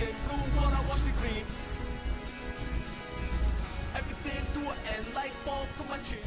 in blue, wanna watch me clean. Everything to an end, light bulb to my chin.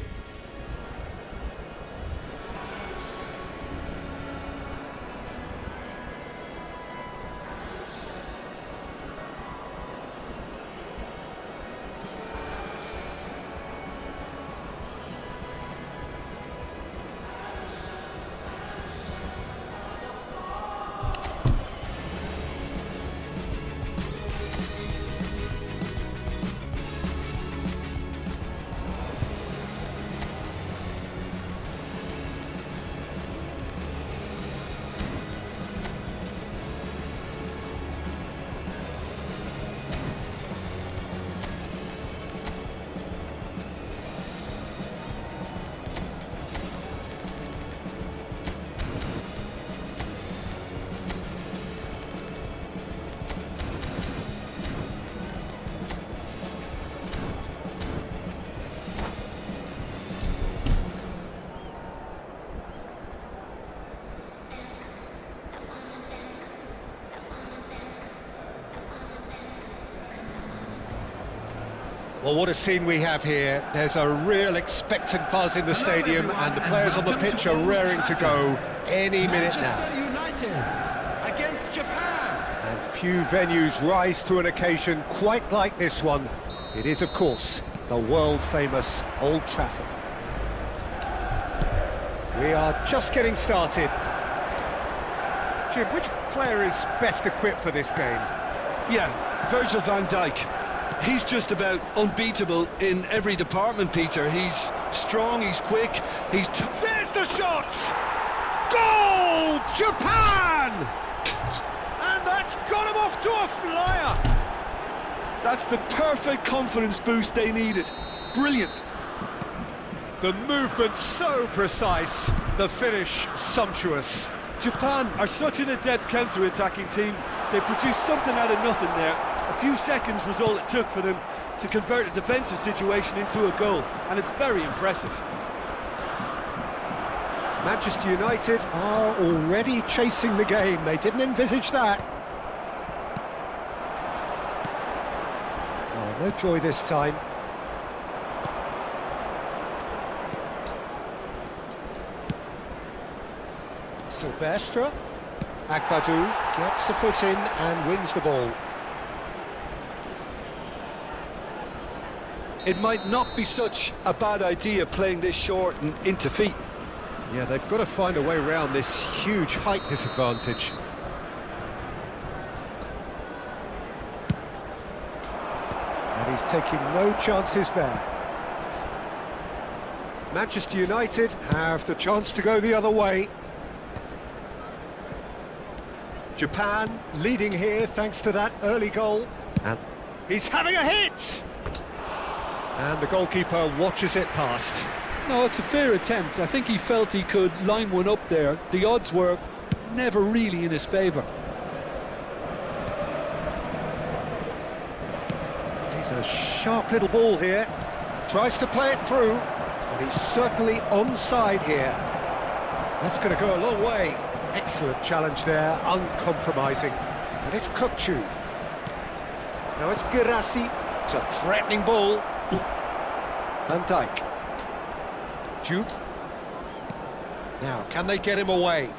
Well, what a scene we have here. There's a real expectant buzz in the stadium, and the players on the pitch are raring to go any minute now. Manchester United against Japan. And few venues rise to an occasion quite like this one. It is, of course, the world-famous Old Trafford. We are just getting started. Jim, which player is best equipped for this game? Yeah, Virgil van Dijk. He's just about unbeatable in every department, Peter. He's strong, he's quick, he's... There's the shot! Goal! Japan! And that's got him off to a flyer! That's the perfect confidence boost they needed. Brilliant. The movement so precise, the finish sumptuous. Japan are such an adept counter-attacking team. They produced something out of nothing there. A few seconds was all it took for them to convert a defensive situation into a goal, and it's very impressive. Manchester United are already chasing the game. They didn't envisage that. Oh, no joy this time. Silvestre. Agbadou gets a foot in and wins the ball. It might not be such a bad idea playing this short and into feet. Yeah, they've got to find a way around this huge height disadvantage. And he's taking no chances there. Manchester United have the chance to go the other way. Japan leading here thanks to that early goal. And he's having a hit! And the goalkeeper watches it past. No, it's a fair attempt. I think he felt he could line one up there. The odds were never really in his favour. He's a sharp little ball here. Tries to play it through. And he's certainly onside here. That's going to go a long way. Excellent challenge there, uncompromising. And it's Kukçu. Now it's Guirassy. It's a threatening ball. Van Dijk. Jude. Now, can they get him away?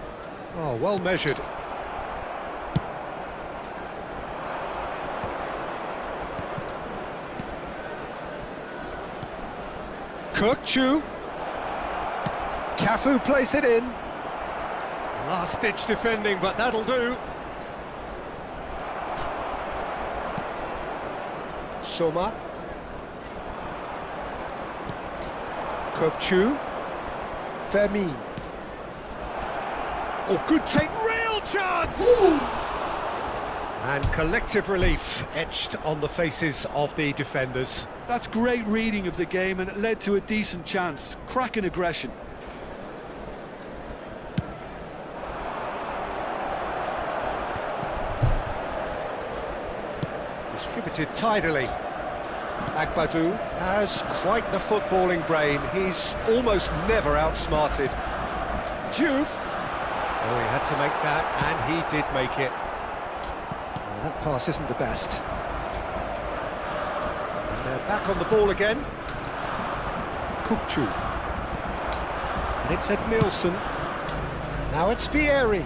Oh, well measured. Kukçu. Cafu plays it in. Last-ditch defending, but that'll do. Soma. Kukçu. Vermin. Oh, good take, real chance! Ooh. And collective relief etched on the faces of the defenders. That's great reading of the game, and it led to a decent chance. Cracking aggression. Distributed tidily. Agbadou has quite the footballing brain. He's almost never outsmarted. Diouf. Oh, he had to make that, and he did make it. That pass isn't the best. And they're back on the ball again. Gurih2. And it's Ed Nielsen. Now it's Vieri.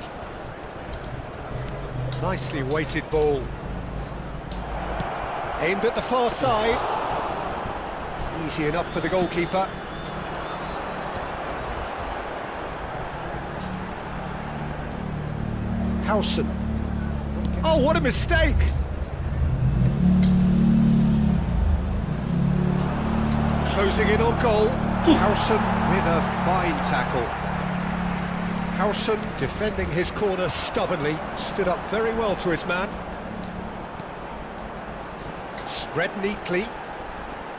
Nicely weighted ball. Aimed at the far side. Easy enough for the goalkeeper. Howson. Oh, what a mistake! Closing in on goal. Howson with a fine tackle. Howson defending his corner stubbornly, stood up very well to his man. Spread neatly.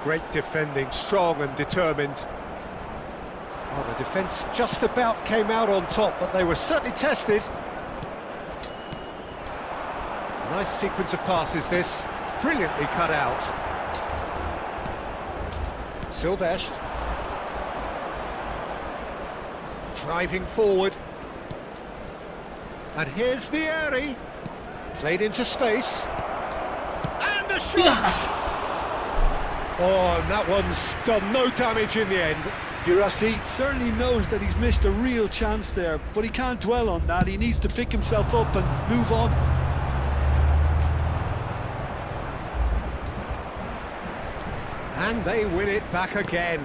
Great defending, strong and determined. Well, the defence just about came out on top, but they were certainly tested. Nice sequence of passes this, brilliantly cut out. Silvestre. Driving forward. And here's Vieri. Played into space. And a shot! Oh, and that one's done no damage in the end. Guirassy certainly knows that he's missed a real chance there, but he can't dwell on that. He needs to pick himself up and move on. And they win it back again.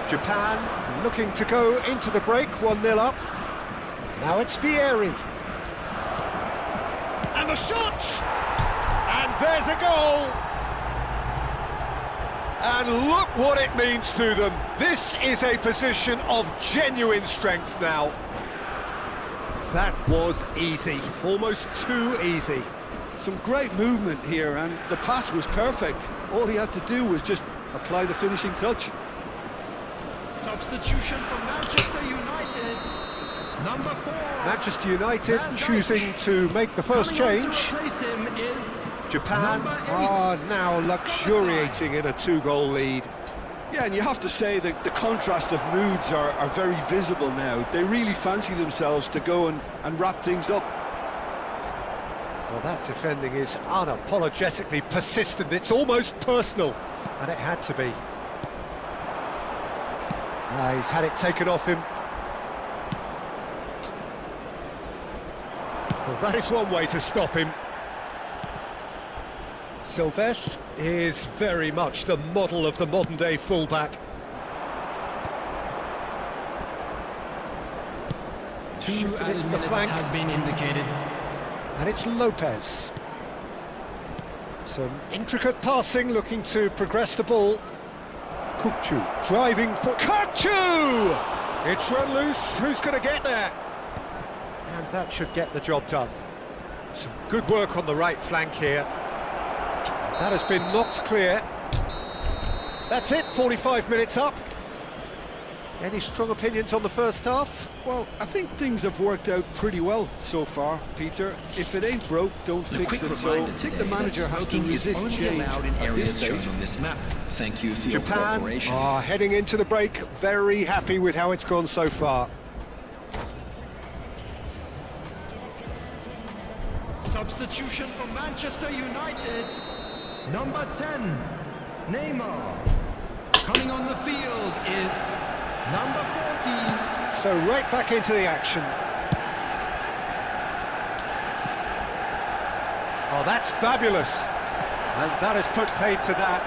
Japan looking to go into the break, 1-0 up. Now it's Vieri. And the shot! And there's a goal! And look what it means to them. This is a position of genuine strength now. That was easy, almost too easy. Some great movement here, and the pass was perfect. All he had to do was just apply the finishing touch. Substitution for Manchester United. Number 4. Manchester United choosing to make the first change. Japan are now luxuriating in a 2-goal lead. Yeah, and you have to say that the contrast of moods are very visible now. They really fancy themselves to go and wrap things up. Well, that defending is unapologetically persistent. It's almost personal, and it had to be. He's had it taken off him. Well, that is one way to stop him. Silvestre is very much the model of the modern-day fullback. Two added the minutes flank. has been indicated. And it's Lopez. Some intricate passing, looking to progress the ball. Gurih2 driving for Gurih2! It's run loose. Who's going to get there? And that should get the job done. Some good work on the right flank here. That has been knocked clear. That's it, 45 minutes up. Any strong opinions on the first half? Well, I think things have worked out pretty well so far, Peter. If it ain't broke, don't fix it. So I think the manager has to resist change at this stage. Thank you for your Japan cooperation. are heading into the break, very happy with how it's gone so far. Substitution for Manchester United. Number 10, Neymar. Coming on the field is number 14. So right back into the action. Oh, that's fabulous. And that has put paid to that.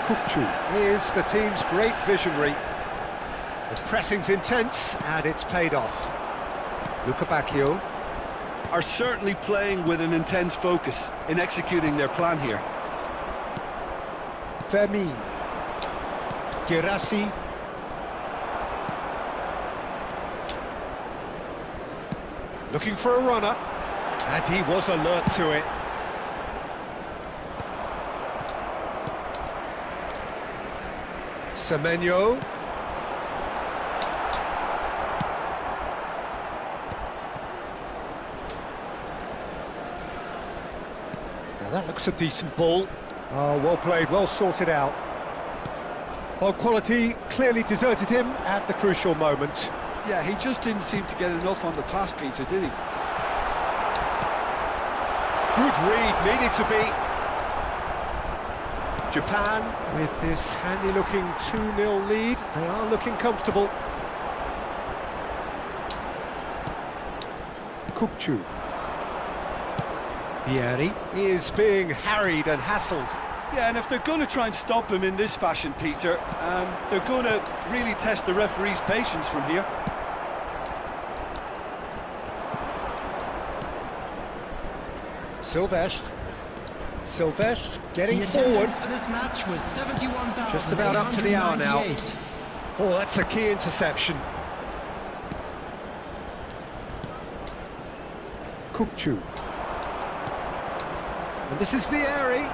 Gurih2 is the team's great visionary. The pressing's intense, and it's paid off. Luca Bacchio. Are certainly playing with an intense focus in executing their plan here. Fermin. Guirassy. Looking for a runner. And he was alert to it. Semenyo. Now that looks a decent ball. Oh, well played, well sorted out. Well, quality clearly deserted him at the crucial moment. Yeah, he just didn't seem to get enough on the pass, Peter, did he? Good read, needed to be. Japan, with this handy-looking 2-0 lead, they are looking comfortable. Kukçu. Vieri is being harried and hassled. Yeah, and if they're going to try and stop him in this fashion, Peter, they're going to really test the referee's patience from here. Silvestre getting The forward. attendance for this match was 71,898. Just about up to the hour now. Oh, that's a key interception. Kukçu. And this is Vieri.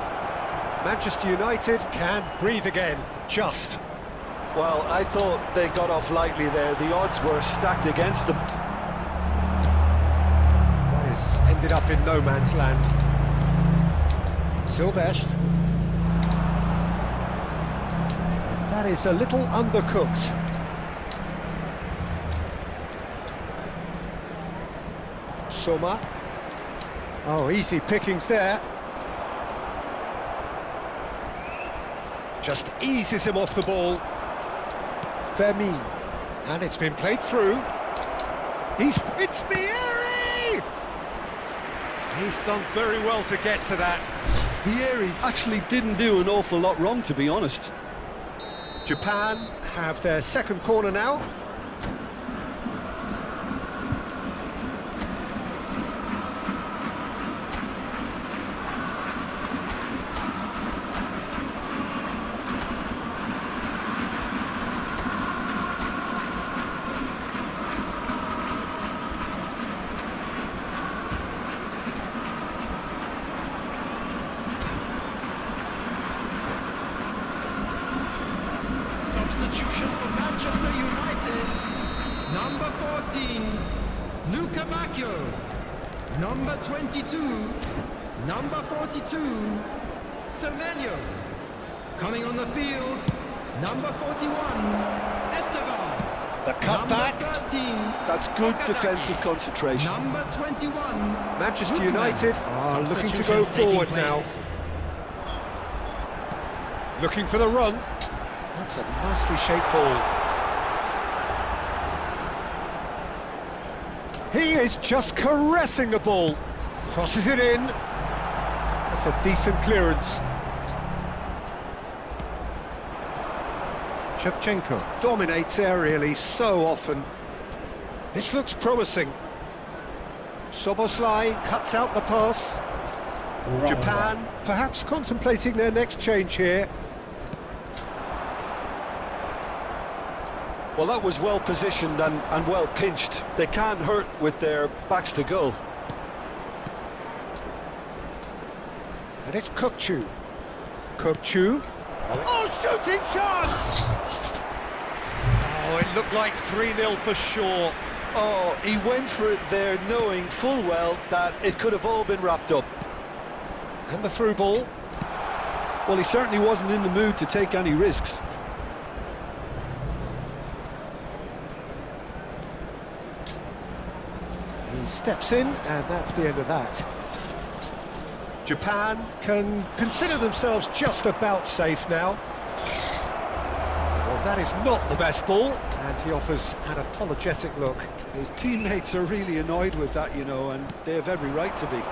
Manchester United can breathe again, just. Well, I thought they got off lightly there. The odds were stacked against them. That has ended up in no man's land. Silvestre. And that is a little undercooked. Soma. Oh, easy pickings there. Just eases him off the ball. Vermin. And it's been played through. It's Vieri! He's done very well to get to that. Vieri actually didn't do an awful lot wrong, to be honest. Japan have their second corner now. Substitution for Manchester United. Number 14, Luka Bacchio. Number 22, number 42, Semenyo. Coming on the field, number 41, Esteban. The cutback. Number 13, That's good Okazaki. defensive concentration. Number 21, Manchester Ruckman. United are looking to go Substitutions taking forward place. now. Looking for the run. That's a nicely shaped ball. He is just caressing the ball. Crosses it in. That's a decent clearance. Shevchenko dominates aerially so often. This looks promising. Soboslai cuts out the pass. Japan perhaps contemplating their next change here. Well, that was well positioned and well pinched. They can't hurt with their backs to goal. And it's Kukçu. Kukçu. Oh, shooting chance! Oh, it looked like 3-0 for sure. Oh, he went for it there, knowing full well that it could have all been wrapped up. And the through ball. Well, he certainly wasn't in the mood to take any risks. He steps in, and that's the end of that. Japan can consider themselves just about safe now. Well, that is not the best ball, and he offers an apologetic look. His teammates are really annoyed with that, you know, and they have every right to be.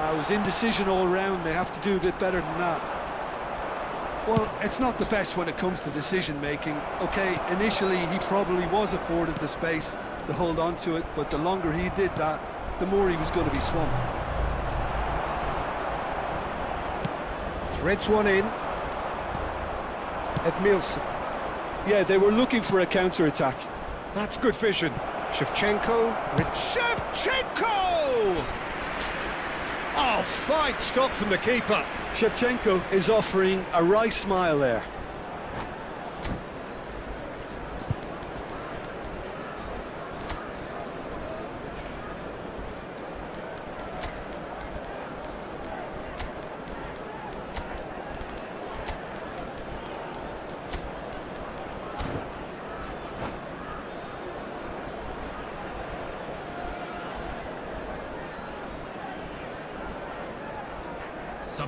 It was indecision all round. They have to do a bit better than that. Well, it's not the best when it comes to decision-making. OK, initially he probably was afforded the space to hold on to it, but the longer he did that, the more he was going to be swamped. Threads one in. Edmilson. Yeah, they were looking for a counter-attack. That's good vision. Shevchenko with Shevchenko! Oh, fine stop from the keeper. Shevchenko is offering a wry smile there.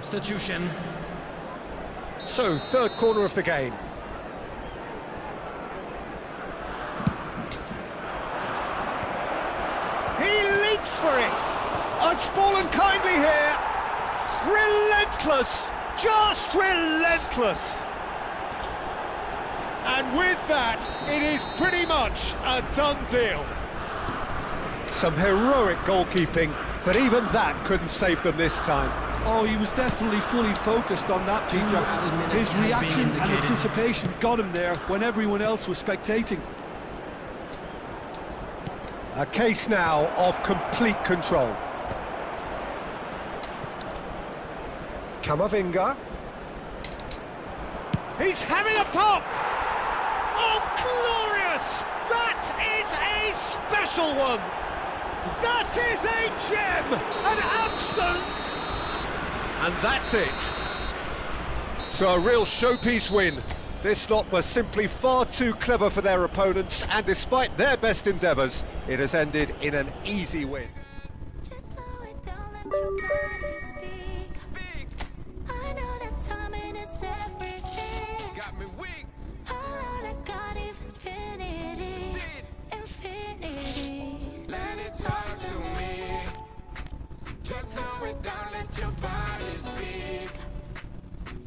Substitution. So, third corner of the game. He leaps for it. It's fallen kindly here. Relentless, just relentless. And with that, it is pretty much a done deal. Some heroic goalkeeping, but even that couldn't save them this time. Oh, he was definitely fully focused on that, Peter. His reaction and anticipation got him there when everyone else was spectating. A case now of complete control. Camavinga. He's having a pop! Oh, glorious! That is a special one! That is a gem! An absolute... And that's it. So a real showpiece win. This lot was simply far too clever for their opponents, and despite their best endeavours, it has ended in an easy win. Just slow it down, let your body speak. I know that timing is everything. Got me weak. All I got is infinity. Infinity. Let it talk to me. Just slow it down, let your body speak.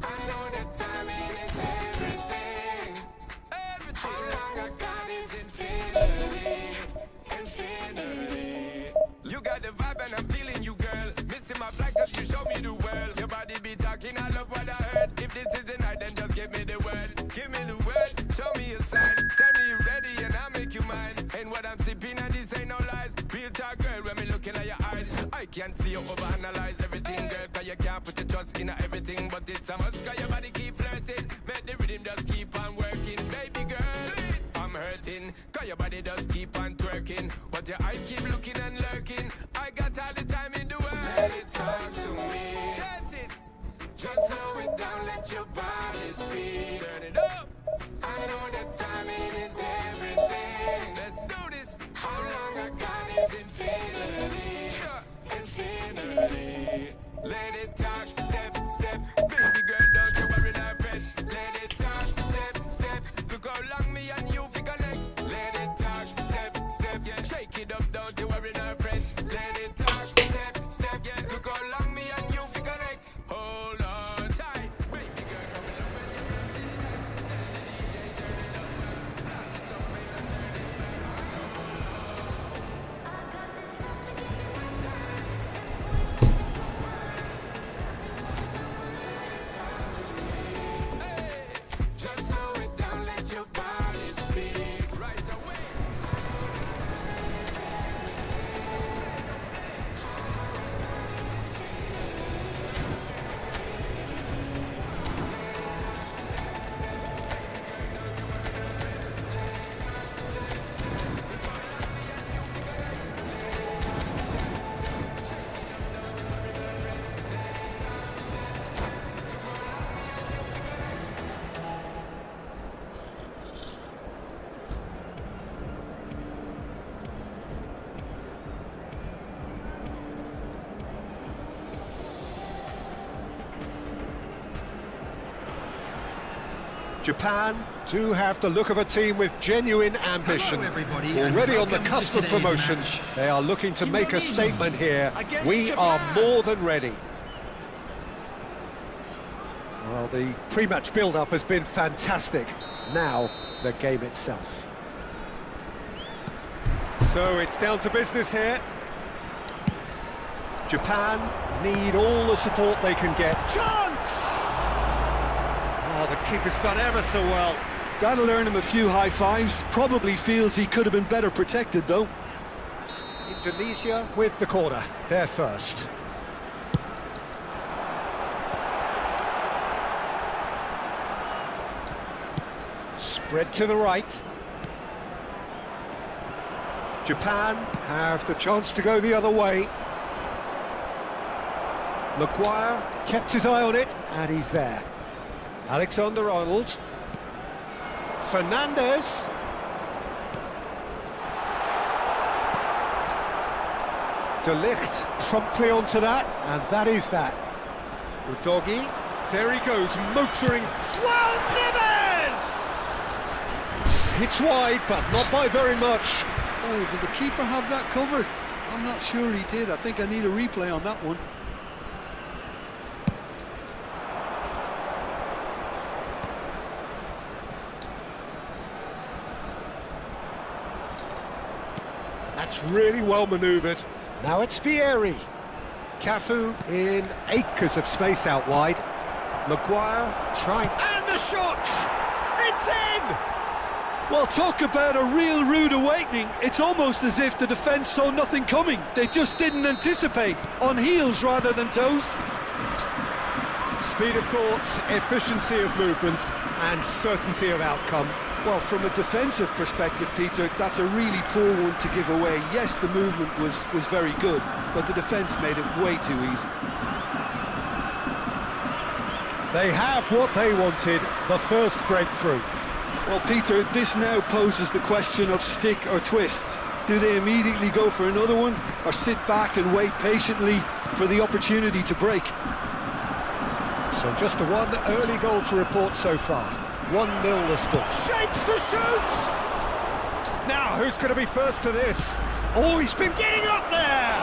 I know that timing is everything. Everything. All I got is infinity. Infinity. You got the vibe and I'm feeling you, girl. Missing my flight cause you show me the world. Your body be talking, I love what I heard. If this is the night, then just give me the word. Give me the word, show me a sign. Tell me you're ready and I'll make you mine. Ain't what I'm sipping and this ain't no lies. Real talk, girl, when me looking at your eyes. I can't see you overanalyze everything, girl. Cause you can't put your trust in everything. But it's a must cause your body keep flirting. Make the rhythm just keep on working. Baby girl, I'm hurting. Cause your body just keep on twerking. But your eyes keep looking and lurking. I got all the time in the world. Let it talk to me. Set it. Just slow it down, let your body speak. Turn it up. I know that timing is everything. Let's do this. How long I got is infinity. Infinity. Let it talk, step, step. Baby girl, don't you worry, not fret. Let it talk, step, step. Look how long me and you fi connect. Let it talk, step, step. Yeah, shake it up, don't you worry, not fret. Let it talk, step, step. Yeah, look how long me and you fi connect. Hold on tight. Baby girl, come in when you're dancing. Tell the DJ turn it up, max. Blast it up, ain't no turning back. So long. I got this love to give you my time. And boy, you so fine. Just slow it down, let your body speak. Right away. Japan do have the look of a team with genuine ambition. Hello everybody, and Already on the welcome to cusp of today's promotion, match. they are looking to make a statement here. Against We are Japan. more than ready. Well, the pre-match build-up has been fantastic. Now, the game itself. So it's down to business here. Japan need all the support they can get. Chance! Oh, the keeper's done ever so well. That'll earn him a few high fives. Probably feels he could have been better protected, though. Indonesia with the corner. They're first. Spread to the right. Japan have the chance to go the other way. Maguire kept his eye on it, and he's there. Alexander-Arnold. Fernandez. De Ligt promptly onto that, and that is that. Doggy, there he goes, motoring. Swell Givers! It's wide, but not by very much. Oh, did the keeper have that covered? I'm not sure he did. I think I need a replay on that one. That's really well manoeuvred. Now it's Vieri. Cafu in acres of space out wide. Maguire trying, and the shot! It's in! Well, talk about a real rude awakening. It's almost as if the defence saw nothing coming. They just didn't anticipate. On heels rather than toes. Speed of thoughts, efficiency of movement, and certainty of outcome. Well, from a defensive perspective, Peter, that's a really poor one to give away. Yes, the movement was very good, but the defence made it way too easy. They have what they wanted, the first breakthrough. Well, Peter, this now poses the question of stick or twist. Do they immediately go for another one, or sit back and wait patiently for the opportunity to break? So just the one early goal to report so far. 1-0 the score. Shapes to shoot! Now, who's going to be first to this? Oh, he's been getting up there!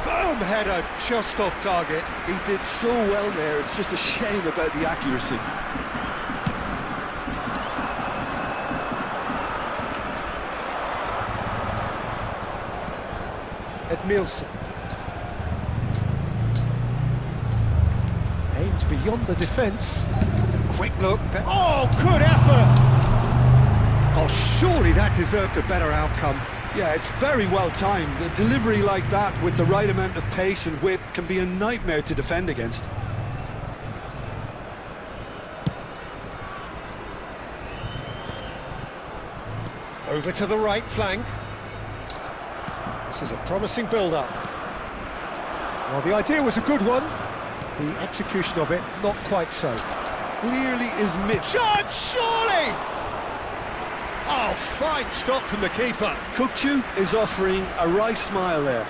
Firm header, just off target. He did so well there, it's just a shame about the accuracy. Edmilson. Aims beyond the defence. Quick look. Oh, good effort! Oh, surely that deserved a better outcome. Yeah, it's very well timed. A delivery like that with the right amount of pace and whip can be a nightmare to defend against. Over to the right flank. This is a promising build-up. Well, the idea was a good one. The execution of it, not quite so. Clearly is missed. Shot, surely! Oh, fine stop from the keeper. Kukçu is offering a wry smile there.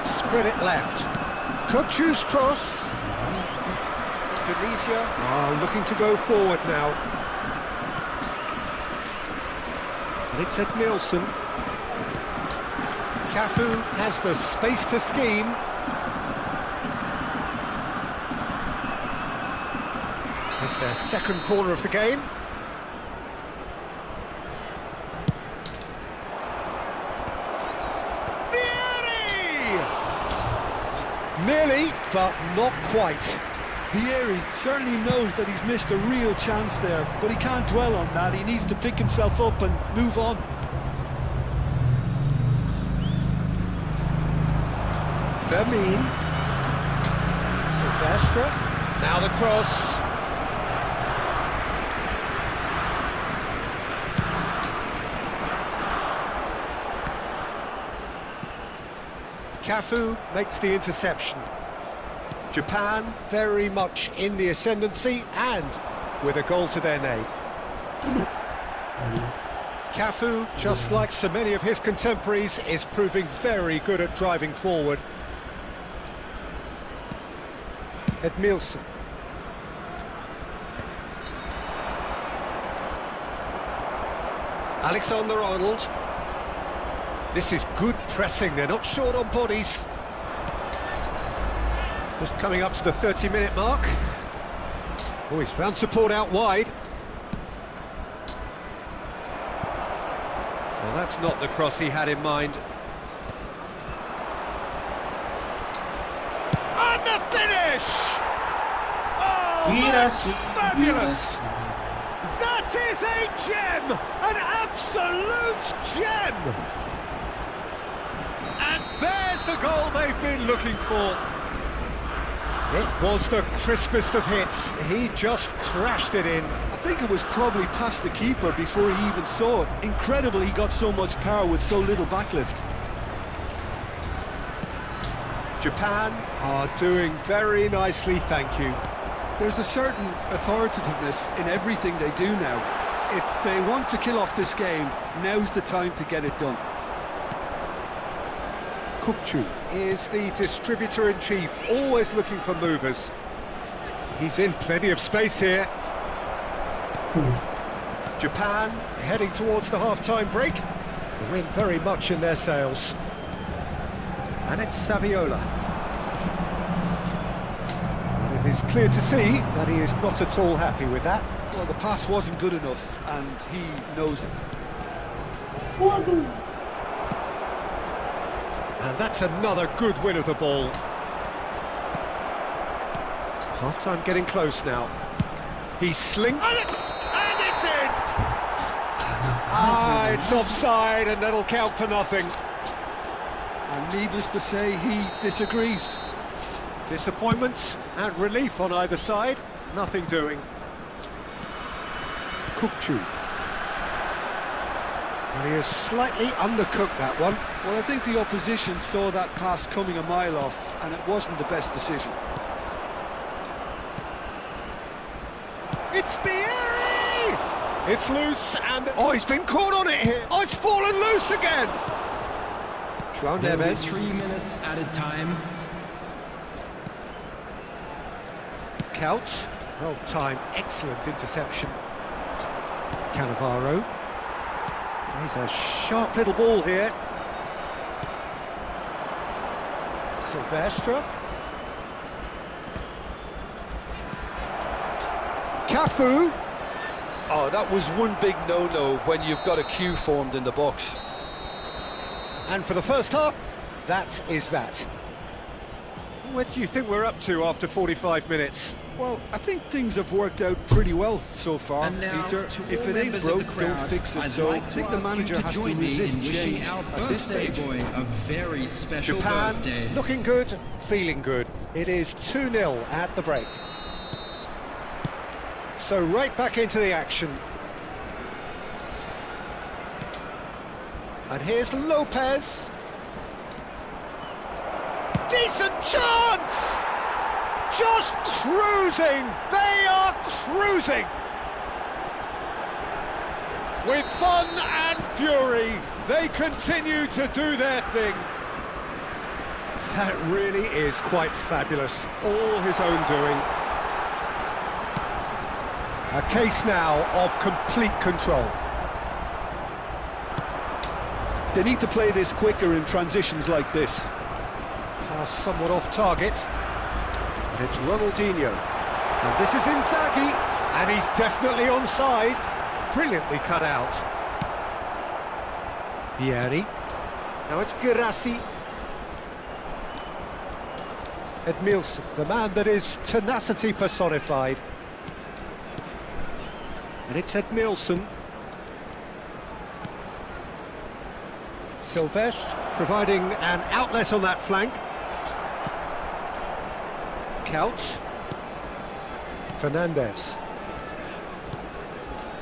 Spread it left. Kukçu's cross. Tunisia looking to go forward now. And it's Edmilson. Cafu has the space to scheme. It's their second corner of the game. Nearly, but not quite. Vieri certainly knows that he's missed a real chance there, but he can't dwell on that. He needs to pick himself up and move on. Fermin. Silvestre. Now the cross. Cafu makes the interception. Japan very much in the ascendancy and with a goal to their name. Cafu, just like so many of his contemporaries, is proving very good at driving forward. Edmilson. Alexander-Arnold. This is good pressing, they're not short on bodies. Just coming up to the 30-minute mark. Oh, he's found support out wide. Well, that's not the cross he had in mind. And the finish! Oh, Guirassy. fabulous! That is a gem! An absolute gem! And there's the goal they've been looking for. It was the crispest of hits. He just crashed it in. I think it was probably past the keeper before he even saw it. Incredible he got so much power with so little backlift. Japan are doing very nicely, thank you. There's a certain authoritativeness in everything they do now. If they want to kill off this game, now's the time to get it done. Kupchu is the distributor-in-chief, always looking for movers. He's in plenty of space here. Japan heading towards the half-time break. The wind very much in their sails. And it's Saviola. And it is clear to see that he is not at all happy with that. Well, the pass wasn't good enough, and he knows it. And that's another good win of the ball. Half-time getting close now. He's slinging... And it's in! It's offside, and that'll count for nothing. And needless to say, he disagrees. Disappointment and relief on either side. Nothing doing. Kupchu. And he has slightly undercooked that one. Well, I think the opposition saw that pass coming a mile off, and it wasn't the best decision. It's Vieri! It's loose, and... Oh, he's been caught on it here! Oh, it's fallen loose again! João Neves. 3 minutes added time. Couch. Well timed, excellent interception. Cannavaro. Plays a sharp little ball here. Silvestre. Cafu. Oh, that was one big no-no when you've got a queue formed in the box. And for the first half, that is that. What do you think we're up to after 45 minutes? Well, I think things have worked out pretty well so far, And now, Peter. to If all it ain't members of broke, the crowd, don't fix it. I'd So like I to think the ask you manager to has to join me resist in wishing change our at this birthday stage. boy a very special Japan birthday. looking good, feeling good. It is 2-0 at the break. So right back into the action. And here's Lopez. Decent chance! Just cruising! They are cruising! With fun and fury, they continue to do their thing. That really is quite fabulous, all his own doing. A case now of complete control. They need to play this quicker in transitions like this. Pass somewhat off target. And it's Ronaldinho. And this is Inzaghi. And he's definitely onside. Brilliantly cut out. Vieri. Now it's Guirassy. Edmilson, the man that is tenacity personified. And it's Edmilson. Silvestre providing an outlet on that flank. Couch. Fernandez.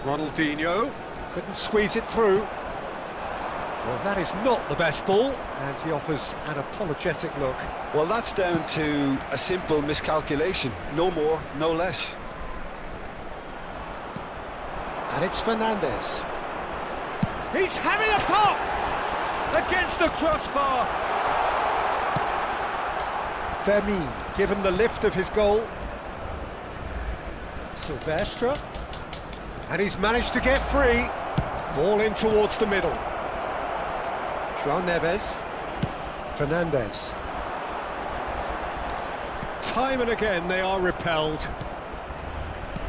Ronaldinho couldn't squeeze it through. Well, that is not the best ball, and he offers an apologetic look. Well, that's down to a simple miscalculation. No more, no less. And it's Fernandez. He's having a pop! Against the crossbar! Vermin, given the lift of his goal. Silvestre. And he's managed to get free. Ball in towards the middle. João Neves. Fernandez. Time and again they are repelled.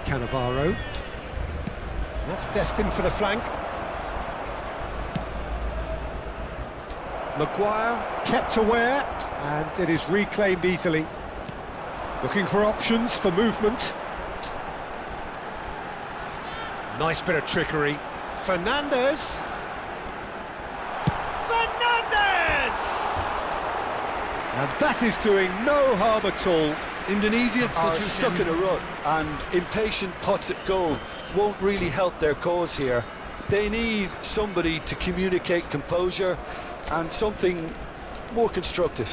Cannavaro. That's destined for the flank. Maguire kept aware, and it is reclaimed easily. Looking for options for movement. Nice bit of trickery. Fernandez! Fernandez! And that is doing no harm at all. Indonesia are stuck in a rut, and impatient putts at goal won't really help their cause here. They need somebody to communicate composure and something more constructive.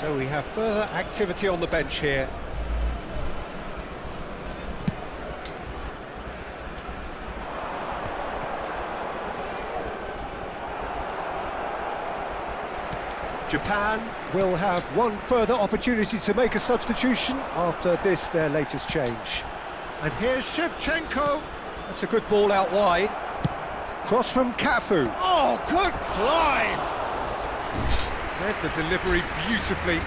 So we have further activity on the bench here. Japan will have one further opportunity to make a substitution after this, their latest change. And here's Shevchenko. That's a good ball out wide. Cross from Cafu. Oh, good climb! Read the delivery beautifully,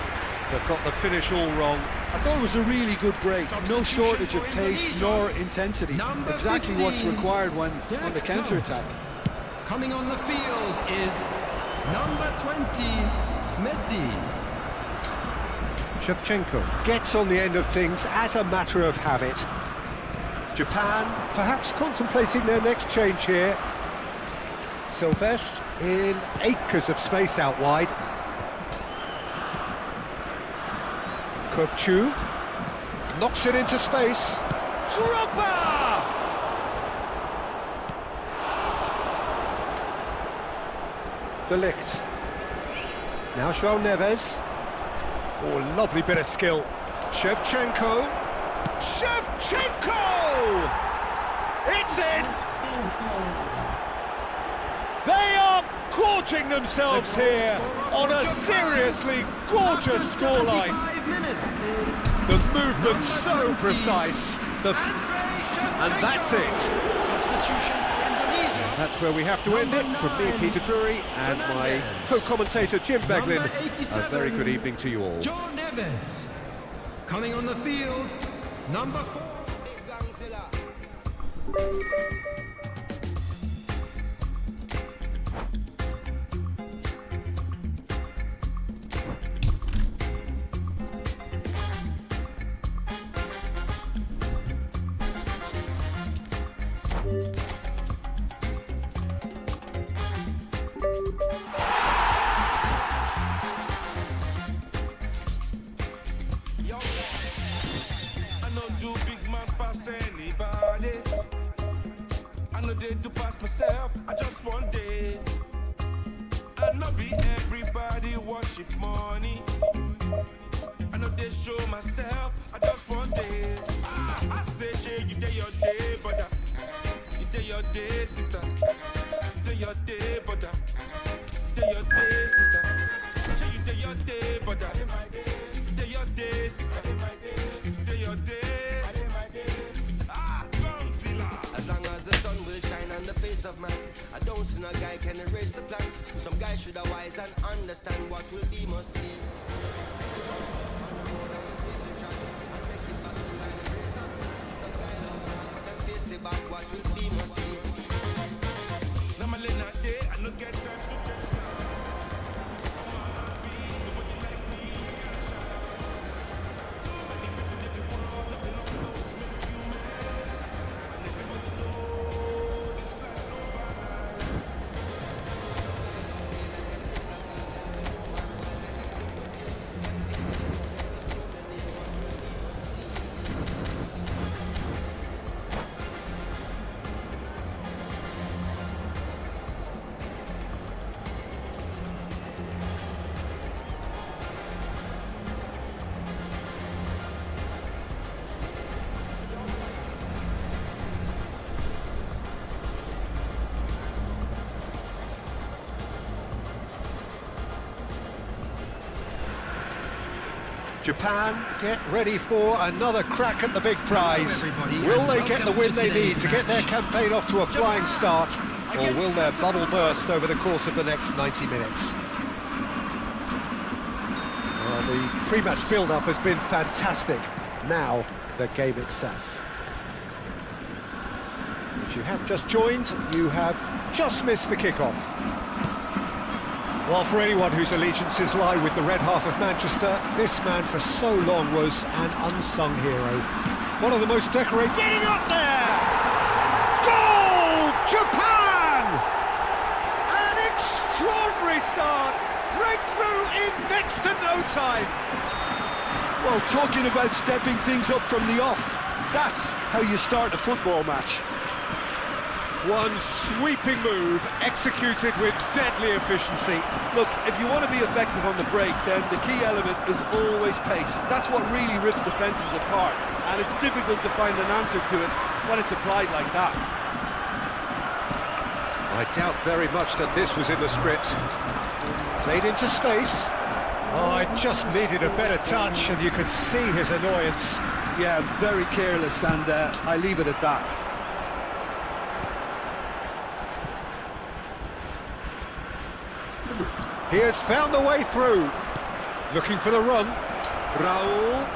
but got the finish all wrong. I thought it was a really good break. No shortage of pace nor intensity. Exactly what's required when on the counter-attack. Coming on the field is number 20, Messi. Shevchenko gets on the end of things as a matter of habit. Japan perhaps contemplating their next change here. Silvestre in acres of space out wide. Kurchu knocks it into space. Drogba! De Ligt. Now João Neves. Oh, lovely bit of skill. Shevchenko. Shevchenko! It's in! They are gorging themselves here on a seriously gorgeous scoreline. The movement's so precise, and that's it. That's where we have to end it. From me, Peter Drury, and my co-commentator Jim Beglin. A very good evening to you all. João Neves. Coming on the field, number 4. To pass myself, I just one day. I know be everybody worship money. I know they show myself, I just one day. I say, shey, you day your day, brother. You day your day, sister. You day your day, brother. You day your day, sister. Shey, you day your day, brother. You day your day, sister. You day your day. The face of man, I don't see no guy can erase the plan. Some guy should have wise and understand what will be must be. What will be must be. I don't get time to just Japan get ready for another crack at the big prize. Will they get the win they need to get their campaign off to a flying start? or will their bubble burst over the course of the next 90 minutes? Well, the pre-match build-up has been fantastic. Now, the game itself. If you have just joined, you have just missed the kickoff. Well, for anyone whose allegiances lie with the red half of Manchester, this man for so long was an unsung hero. One of the most decorated... Getting up there! Goal! Japan! An extraordinary start! Breakthrough in next to no time! Well, talking about stepping things up from the off, that's how you start a football match. One sweeping move, executed with deadly efficiency. Look, if you want to be effective on the break, then the key element is always pace. That's what really rips defences apart, and it's difficult to find an answer to it when it's applied like that. I doubt very much that this was in the script. Played into space. Oh, it just needed a better touch, and you could see his annoyance. Yeah, very careless, and I leave it at that. He has found the way through. Looking for the run. Raul.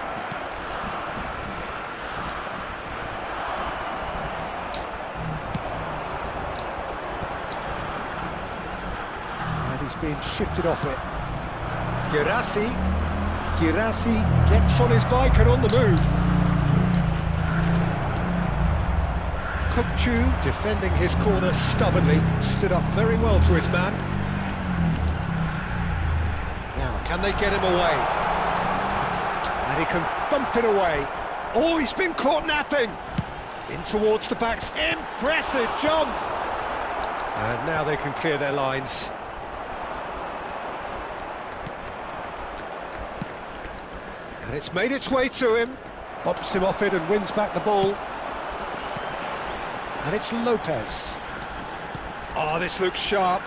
And he's being shifted off it. Guirassy. Guirassy gets on his bike and on the move. Kukchu, defending his corner stubbornly, stood up very well to his man. Can they get him away? And he can thump it away. Oh, he's been caught napping. In towards the backs. Impressive jump. And now they can clear their lines. And it's made its way to him. Bumps him off it and wins back the ball. And it's Lopez. Oh, this looks sharp.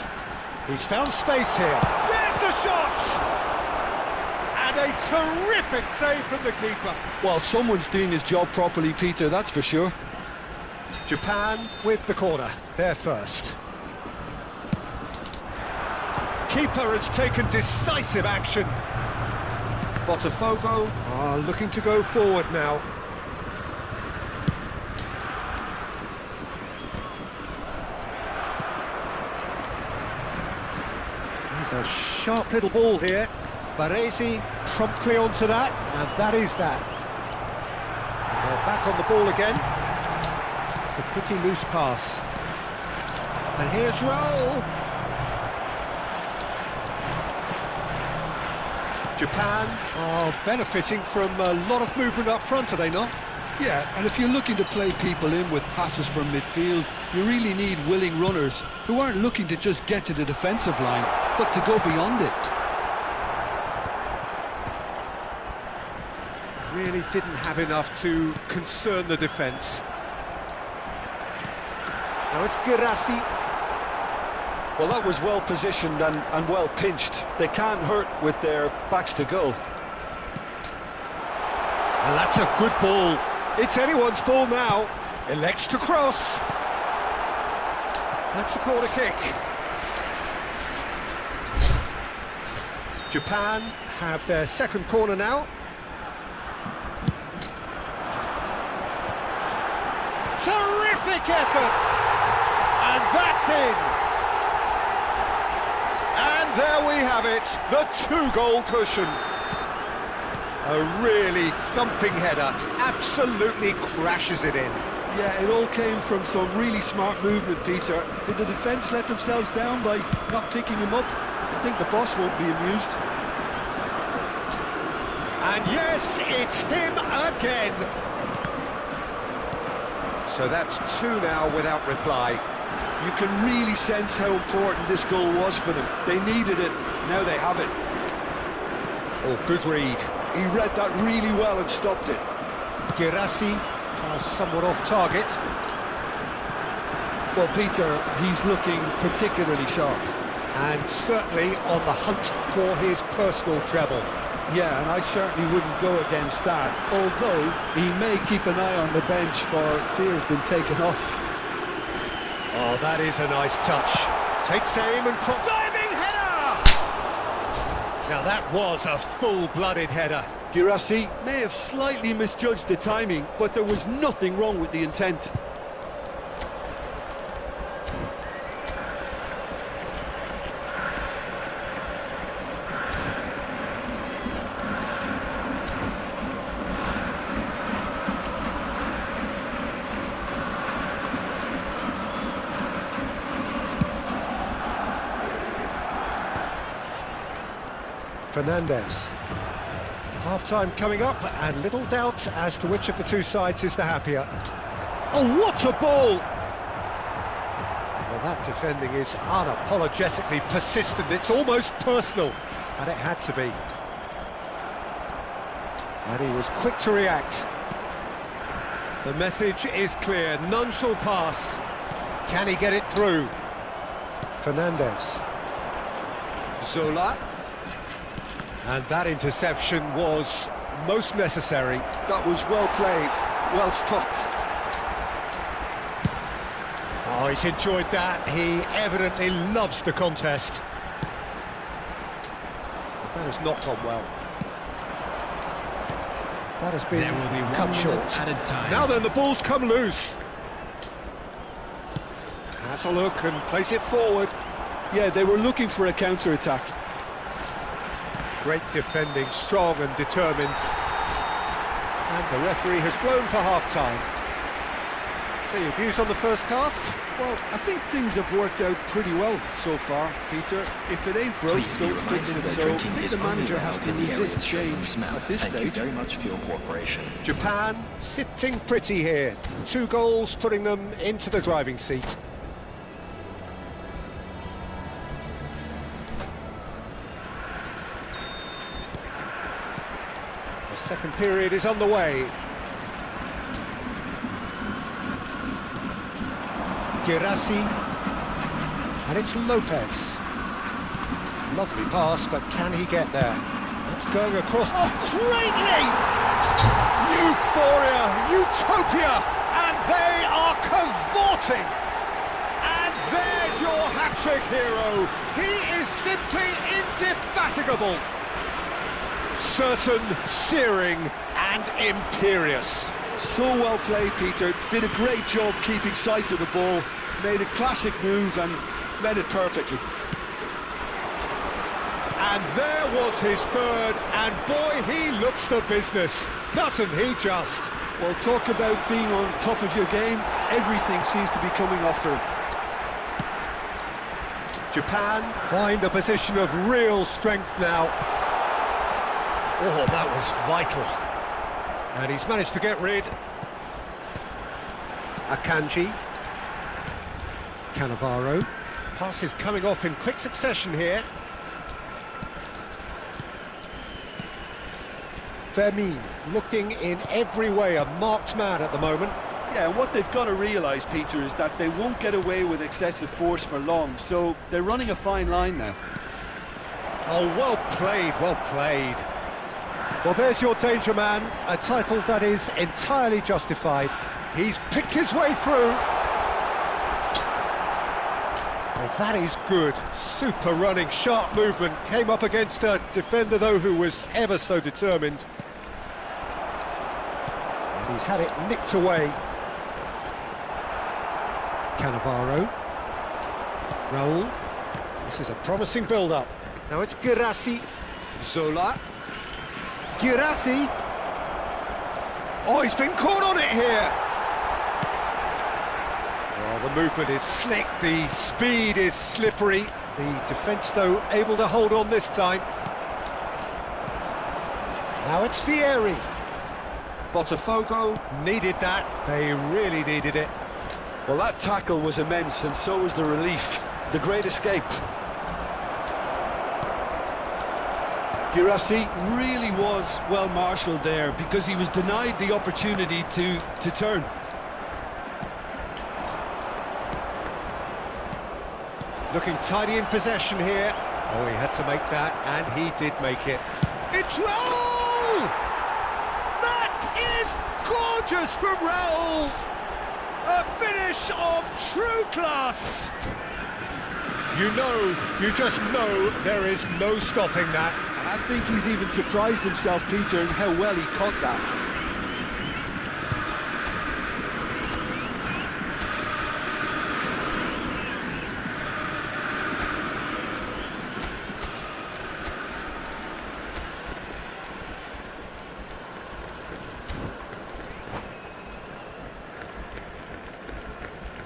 He's found space here. There's the shot! A terrific save from the keeper. Well, someone's doing his job properly, Peter, that's for sure. Japan with the corner, they're first. Keeper has taken decisive action. Botafogo are looking to go forward now. There's a sharp little ball here. Guirassy promptly onto that, and that is that. They're back on the ball again. It's a pretty loose pass. And here's Raul. Japan are benefiting from a lot of movement up front, are they not? Yeah, and if you're looking to play people in with passes from midfield, you really need willing runners who aren't looking to just get to the defensive line, but to go beyond it. Really didn't have enough to concern the defence. Now it's Guirassy. Well, that was well positioned and well pinched. They can't hurt with their backs to goal. And that's a good ball. It's anyone's ball now. Elects to cross. That's a corner kick. Japan have their second corner now. Terrific effort! And that's in! And there we have it, the two-goal cushion. A really thumping header, absolutely crashes it in. Yeah, it all came from some really smart movement, Peter. Did the defence let themselves down by not picking him up? I think the boss won't be amused. And yes, it's him again. So that's two now without reply. You can really sense how important this goal was for them. They needed it, now they have it. Oh, good read. He read that really well and stopped it. Guirassy somewhat off target. Well, Peter, he's looking particularly sharp. And certainly on the hunt for his personal treble. Yeah, and I certainly wouldn't go against that, although he may keep an eye on the bench for fear of being taken off. Oh, Oh, that is a nice touch. Takes aim and diving header! Now that was a full-blooded header. Guirassy may have slightly misjudged the timing, but there was nothing wrong with the intent. Fernandez. Half-time coming up, and little doubt as to which of the two sides is the happier. Oh, what a ball! Well, that defending is unapologetically persistent. It's almost personal, and it had to be. And he was quick to react. The message is clear. None shall pass. Can he get it through? Fernandez. Zola. And that interception was most necessary. That was well played, well stopped. Oh, he's enjoyed that. He evidently loves the contest. That has not gone well. That has been There will be 1 cut minute short. added time. Now then, the ball's come loose. Has a look and plays it forward. Yeah, they were looking for a counter-attack. Great defending, strong and determined. And the referee has blown for half-time. So your views on the first half? Well, I think things have worked out pretty well so far, Peter. If it ain't broke, Please be don't fix reminded it. that So I drinking think is the manager only has to allowed in the resist areas shown change this map. at this Thank you stage. very much for your cooperation. Japan sitting pretty here. 2 goals putting them into the driving seat. The second period is underway. Guirassy, and it's Lopez. Lovely pass, but can he get there? It's going across. Oh, great leap! Euphoria, utopia, and they are cavorting. And there's your hat-trick hero. He is simply indefatigable. Certain, searing, and imperious. So well played, Peter. Did a great job keeping sight of the ball. Made a classic move and read it perfectly. And there was his third, and boy, he looks the business, doesn't he just? Well, talk about being on top of your game. Everything seems to be coming off for him. Japan find a position of real strength now. Oh, that was vital. And he's managed to get rid. Akanji. Cannavaro. Passes coming off in quick succession here. Vermin looking in every way a marked man at the moment. Yeah, and what they've got to realise, Peter, is that they won't get away with excessive force for long, so they're running a fine line now. Oh, well played, well played. Well, there's your danger man, a title that is entirely justified. He's picked his way through. Well, that is good. Super running, sharp movement. Came up against a defender, though, who was ever so determined. And he's had it nicked away. Cannavaro. Raul. This is a promising build-up. Now it's Guirassy. Zola. Guirassy. Oh, he's been caught on it here. Oh, the movement is slick, the speed is slippery. The defence, though, able to hold on this time. Now it's Vieri. Botafogo needed that. They really needed it. Well, that tackle was immense, and so was the relief. The great escape. Guirassy really was well marshalled there because he was denied the opportunity to turn. Looking tidy in possession here. Oh, he had to make that, and he did make it. It's Raul! That is gorgeous from Raul! A finish of true class! You just know there is no stopping that. And I think he's even surprised himself, Peter, in how well he caught that.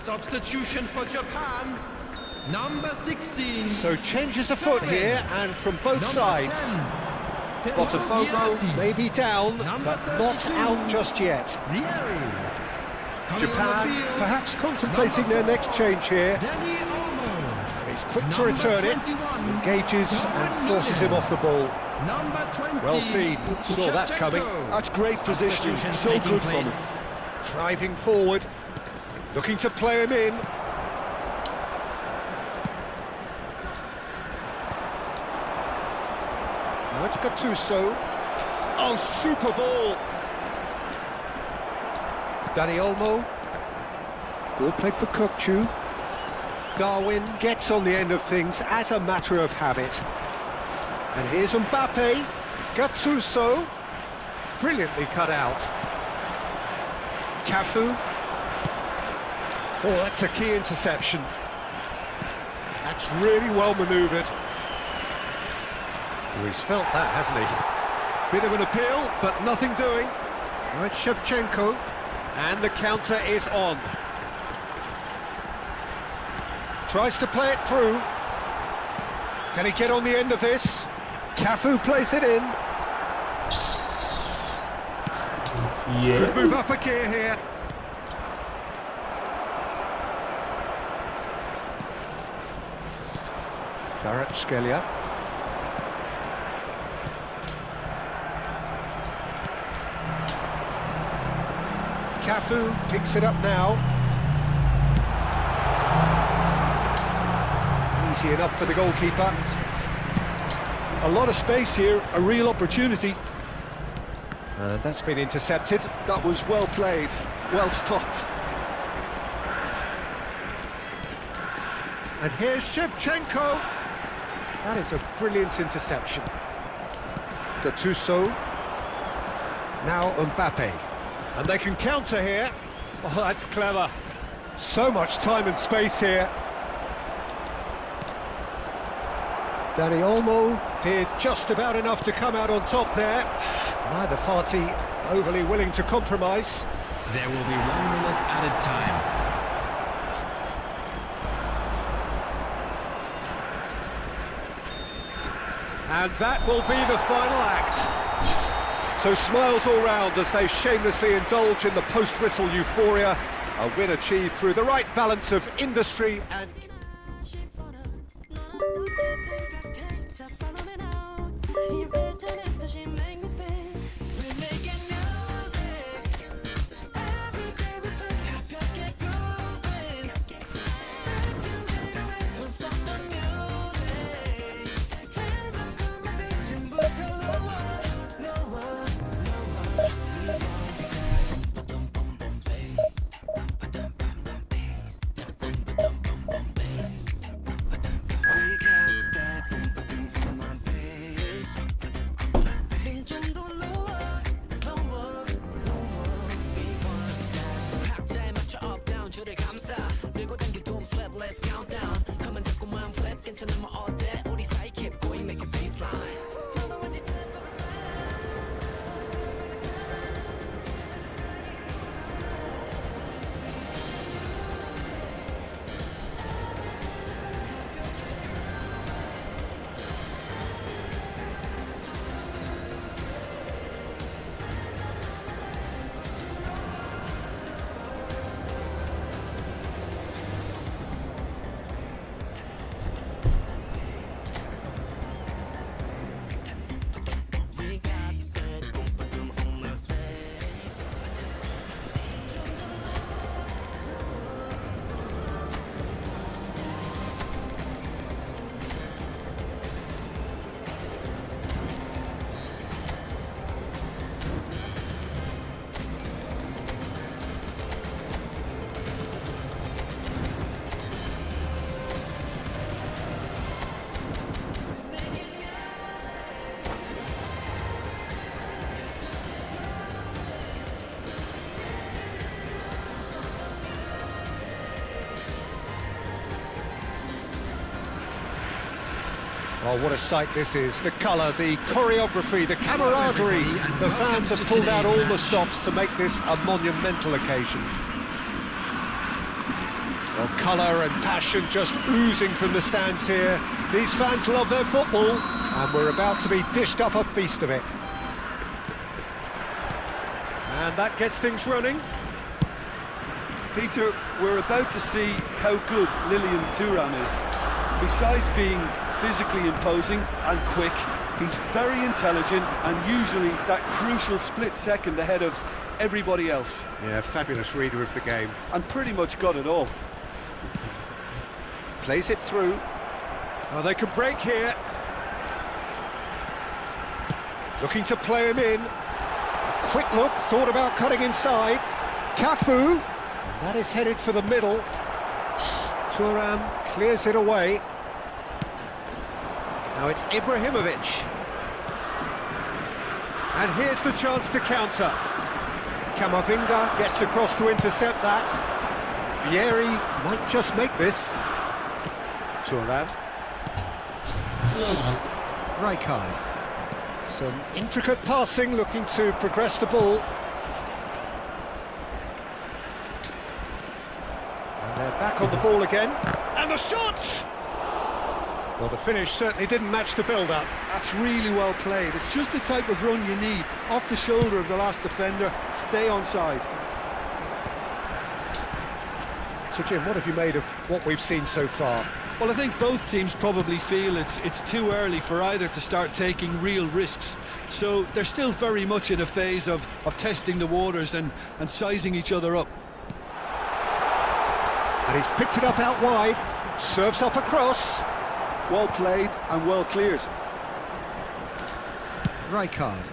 Substitution for Japan, number 16. So changes afoot here, and from both Number sides. 10, Botafogo Guirassy. may be down, Number but not 32, out just yet. Coming on Japan the field, perhaps contemplating number their next 4, change here. Danny Olmo. And he's quick to Number return it, 21, engages and Darwin forces him Núñez. off the ball. Number 20. Well seen, saw that coming. Shevchenko. That's great positioning, Substitution so taking good from place. him. Driving forward, looking to play him in. Now it's Gattuso. Oh, super ball! Danny Olmo. Ball played for Kukçu. Darwin gets on the end of things as a matter of habit. And here's Mbappe. Gattuso. Brilliantly cut out. Cafu. Oh, that's a key interception. That's really well manoeuvred. Oh, he's felt that, hasn't he? Bit of an appeal, but nothing doing. Now it's Shevchenko, and the counter is on. Tries to play it through. Can he get on the end of this? Cafu plays it in. Could move up a gear here. Kvaratskhelia. Cafu picks it up now. Easy enough for the goalkeeper. A lot of space here, a real opportunity. And that's been intercepted. That was well played, well stopped. And here's Shevchenko. That is a brilliant interception. Gattuso. Now Mbappe. And they can counter here. Oh, that's clever. So much time and space here. Danny Olmo did just about enough to come out on top there. Neither party overly willing to compromise. There will be 1 minute added time. And that will be the final act. So smiles all round as they shamelessly indulge in the post-whistle euphoria. A win achieved through the right balance of industry and... Oh, what a sight this is. The colour, the choreography, the camaraderie. The fans have pulled out all the stops to make this a monumental occasion. Well, colour and passion just oozing from the stands here. These fans love their football, and we're about to be dished up a feast of it. And that gets things running. Peter, we're about to see how good Lilian Thuram is. Besides being physically imposing and quick, he's very intelligent and usually that crucial split second ahead of everybody else. Yeah, fabulous reader of the game. And pretty much got it all. Plays it through. Oh, they can break here. Looking to play him in. A quick look, thought about cutting inside. Cafu. And that is headed for the middle. Thuram clears it away. Now it's Ibrahimovic. And here's the chance to counter. Camavinga gets across to intercept that. Vieri might just make this. Thuram. Rijkaard. Some intricate passing, looking to progress the ball. And they're back on the ball again. And the shot! Well, the finish certainly didn't match the build-up. That's really well played. It's just the type of run you need. Off the shoulder of the last defender, stay onside. So, Jim, what have you made of what we've seen so far? Well, I think both teams probably feel it's too early for either to start taking real risks. So they're still very much in a phase of testing the waters and sizing each other up. And he's picked it up out wide, serves up across. Well played and well cleared. Rijkaard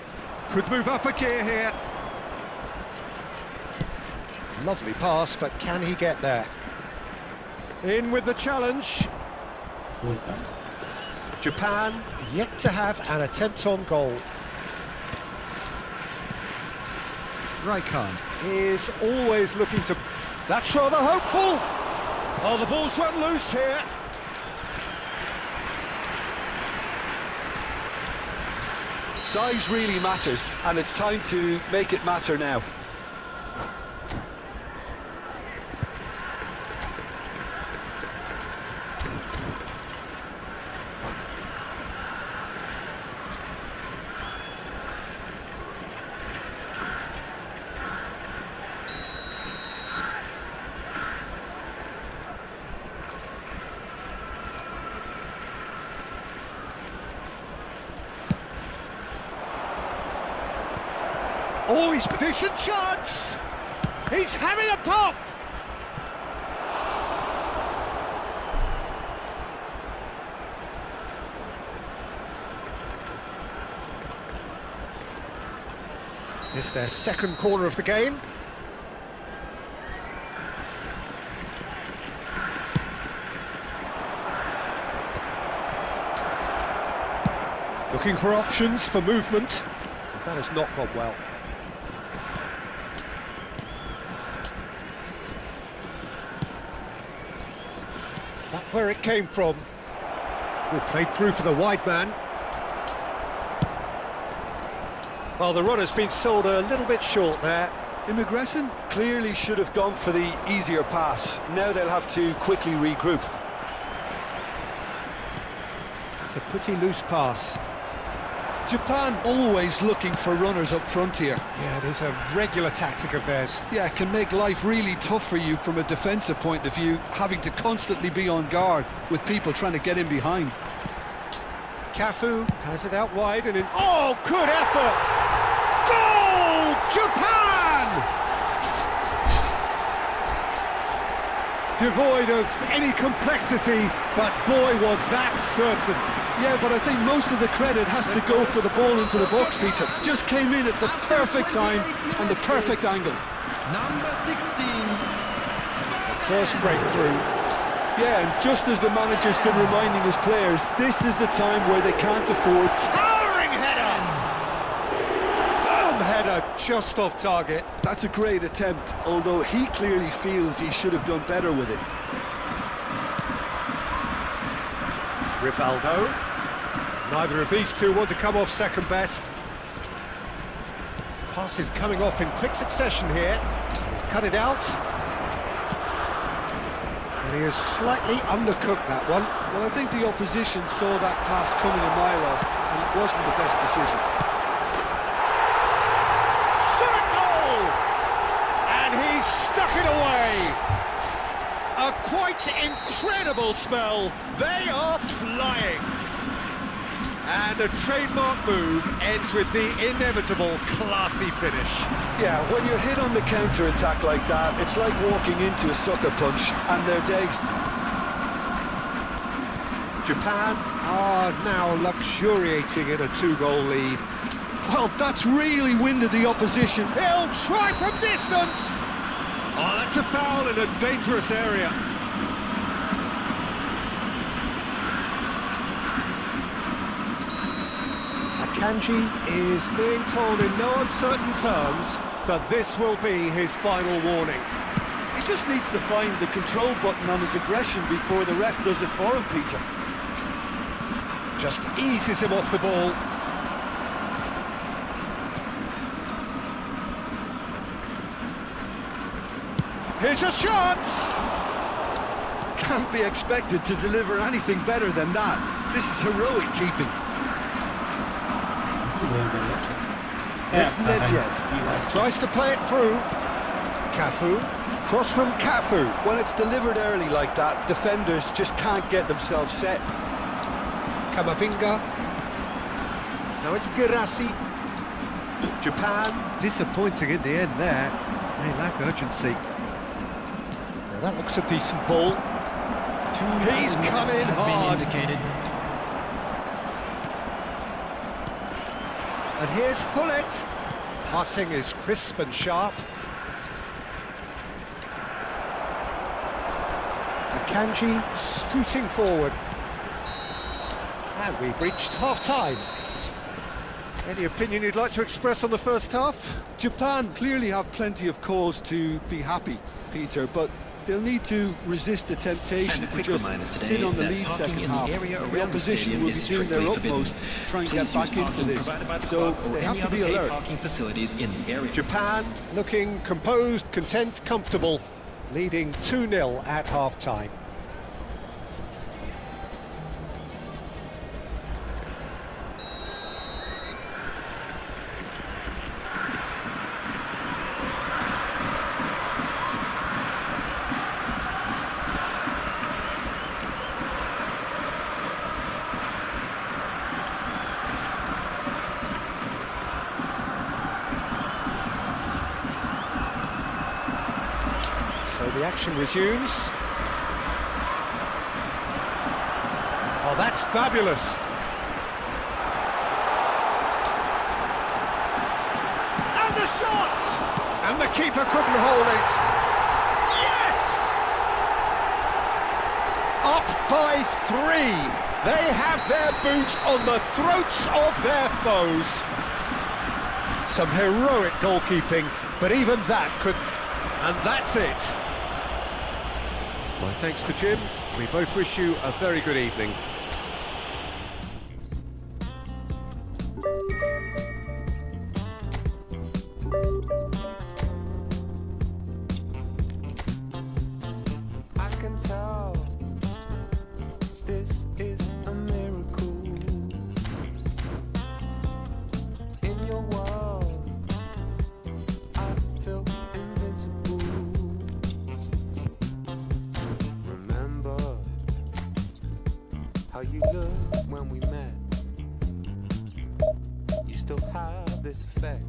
could move up a gear here. Lovely pass, but can he get there? In with the challenge. Japan yet to have an attempt on goal. Rijkaard is always looking to... That's rather hopeful. Oh, the ball's run loose here. Size really matters, and it's time to make it matter now. Oh, he's decent chance! He's having a pop! It's their second corner of the game. Looking for options for movement. That has not gone well. Not where it came from. Good play through for the wide man. Well, the run has been sold a little bit short there. Immigresen clearly should have gone for the easier pass. Now they'll have to quickly regroup. It's a pretty loose pass. Japan always looking for runners up front here. Yeah, it is a regular tactic of theirs. Yeah, it can make life really tough for you from a defensive point of view, having to constantly be on guard with people trying to get in behind. Cafu has it out wide and in... Oh, good effort! Goal! Japan! Devoid of any complexity, but boy, was that certain. Yeah, but I think most of the credit has to go for the ball into the box, Peter. Just came in at the perfect time and the perfect angle. Number 16. First breakthrough. Yeah, and just as the manager's been reminding his players, this is the time where they can't afford... Towering header! Firm header, just off target. That's a great attempt, although he clearly feels he should have done better with it. Rivaldo. Neither of these two want to come off second best. Pass is coming off in quick succession here. He's cut it out. And he has slightly undercooked that one. Well, I think the opposition saw that pass coming a mile off, and it wasn't the best decision. Circle! And he's stuck it away. A quite incredible spell. They are flying. And a trademark move ends with the inevitable classy finish. Yeah, when you're hit on the counter-attack like that, it's like walking into a sucker punch, and they're dazed. Japan are now luxuriating in a 2-goal lead. Well, that's really winded the opposition. He'll try from distance! Oh, that's a foul in a dangerous area. Kanji is being told in no uncertain terms that this will be his final warning. He just needs to find the control button on his aggression before the ref does it for him, Peter. Just eases him off the ball. Here's a chance! Can't be expected to deliver anything better than that. This is heroic keeping. It's Nedved. Tries to play it through. Cafu. Cross from Cafu. When it's delivered early like that, defenders just can't get themselves set. Kamavinga. Now it's Guirassy. Japan disappointing in the end there. They lack urgency. Now that looks a decent ball. He's come in hard. And here's Hullet. Passing is crisp and sharp. Akanji scooting forward. And we've reached half-time. Any opinion you'd like to express on the first half? Japan clearly have plenty of cause to be happy, Peter, but they'll need to resist the temptation to just sit on the lead second half. The opposition will be doing their utmost to try and get back into this, so they have to be alert. Japan looking composed, content, comfortable, leading 2-0 at half-time. So the action resumes. Oh, that's fabulous. And the shot! And the keeper couldn't hold it. Yes! Up by 3. They have their boot on the throats of their foes. Some heroic goalkeeping, but even that could... And that's it. My thanks to Jim. We both wish you a very good evening. I can tell this is a miracle. In your world, I feel invincible. Remember how you looked when we met. You still have this effect.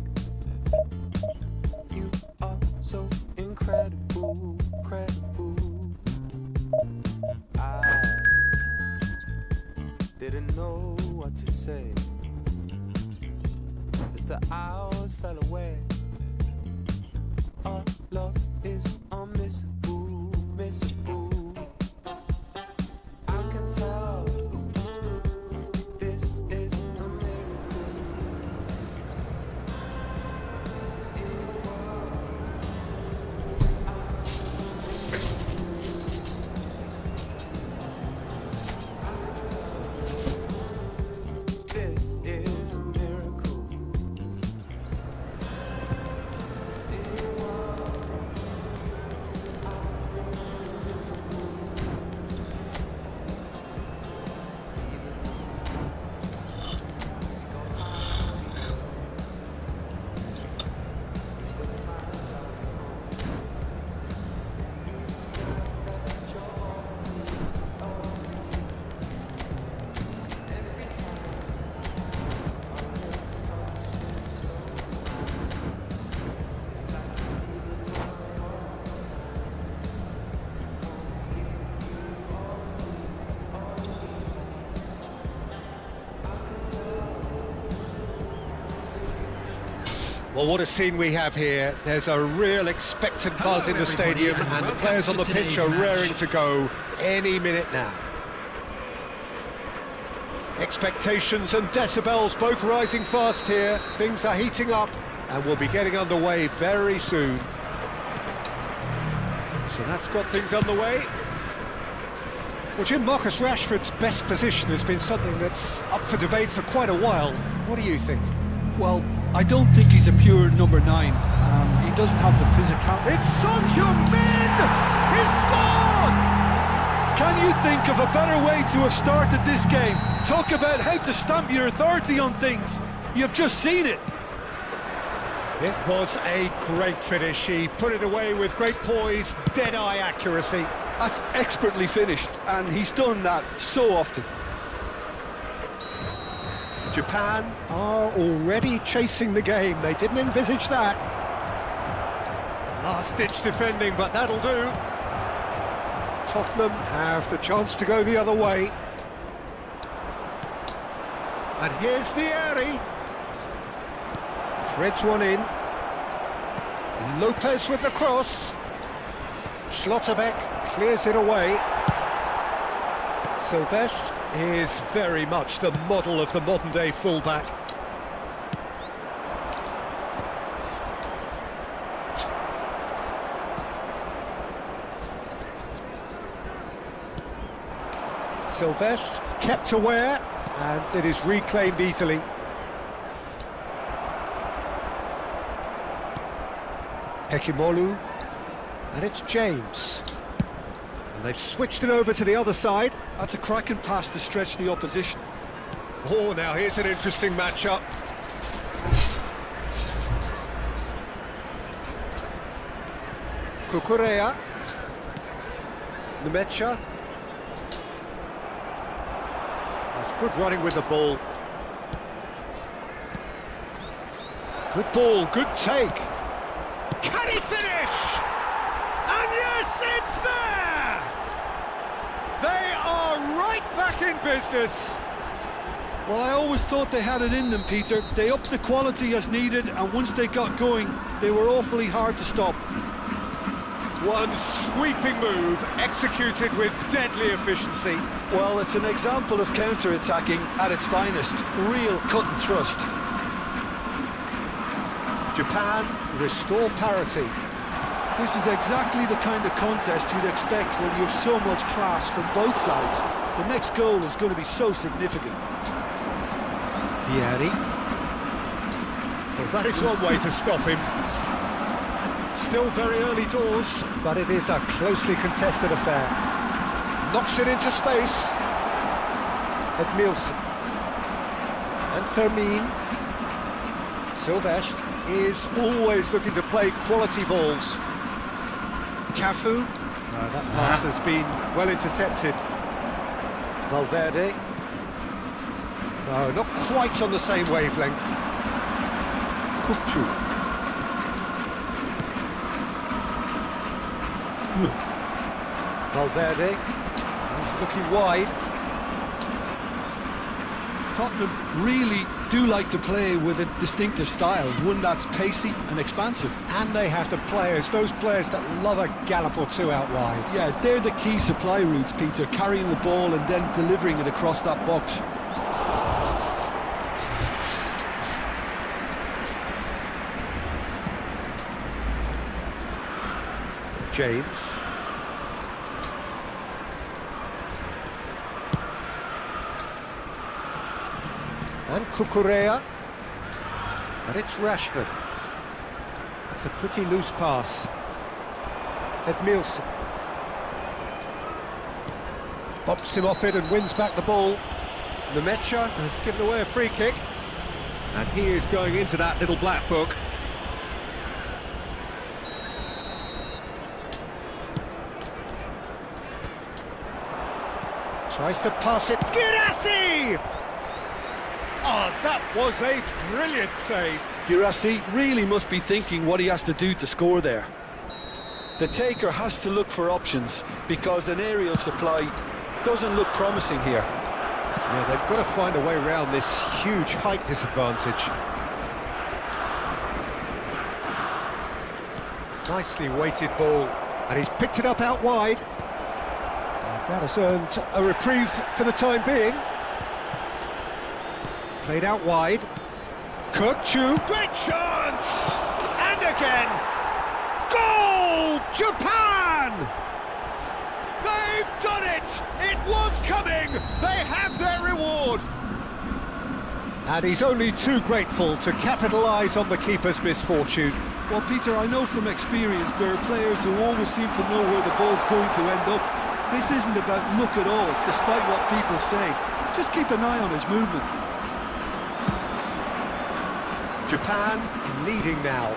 You are so incredible, credible. I didn't know what to say as the hours fell away. Our love is unmissable, missable. I can tell this is a miracle. In your world, Well, what a scene we have here. There's a real expectant buzz in the stadium, and the players on the pitch are raring to go any minute now. Expectations and decibels both rising fast here. Things are heating up, and we'll be getting underway very soon. So that's got things underway. Well, Jim, Marcus Rashford's best position has been something that's up for debate for quite a while. What do you think? Well, I don't think he's a pure number 9. He doesn't have the physicality. It's Son Heung-min! He's scored! Can you think of a better way to have started this game? Talk about how to stamp your authority on things. You've just seen it. It was a great finish. He put it away with great poise, dead-eye accuracy. That's expertly finished, and he's done that so often. Japan are already chasing the game. They didn't envisage that. Last-ditch defending, but that'll do. Tottenham have the chance to go the other way. And here's Vieri. Threads one in. Lopez with the cross. Schlotterbeck clears it away. Sylvestre is very much the model of the modern-day fullback. Sylvestre kept aware, and it is reclaimed easily. Hekimolu, and it's James. And they've switched it over to the other side. That's a cracking pass to stretch the opposition. Oh, now here's an interesting matchup. Cucurella. Numecha. That's good running with the ball. Good ball, good take. Can he finish? And yes, it's there! They are right back in business. Well, I always thought they had it in them, Peter. They upped the quality as needed, and once they got going, they were awfully hard to stop. One sweeping move, executed with deadly efficiency. Well, it's an example of counter-attacking at its finest. Real cut and thrust. Japan restore parity. This is exactly the kind of contest you'd expect when you have so much class from both sides. The next goal is going to be so significant. Vieri. Well, that is one way to stop him. Still very early doors, but it is a closely contested affair. Knocks it into space. Edmilson. And Fermin. Sylvestre is always looking to play quality balls. Cafu. No, that pass has been well intercepted. Valverde. No, not quite on the same wavelength. Kukçu. Valverde. He's looking wide. Tottenham really do like to play with a distinctive style, one that's pacey and expansive. And they have the players, those players that love a gallop or two out wide. Yeah, they're the key supply routes, Peter, carrying the ball and then delivering it across that box. James. And Cucurella. But it's Rashford. It's a pretty loose pass. Edmilson. Bops him off it and wins back the ball. Numecha has given away a free kick. And he is going into that little black book. Tries to pass it. Guirassy! Oh, that was a brilliant save. Guirassy really must be thinking what he has to do to score there. The taker has to look for options because an aerial supply doesn't look promising here. Yeah, they've got to find a way around this huge height disadvantage. Nicely weighted ball, and he's picked it up out wide. And that has earned a reprieve for the time being. Played out wide. Kurchu, great chance! And again! Goal! Japan! They've done it! It was coming! They have their reward! And he's only too grateful to capitalise on the keeper's misfortune. Well, Peter, I know from experience there are players who always seem to know where the ball's going to end up. This isn't about luck at all, despite what people say. Just keep an eye on his movement. Japan leading now.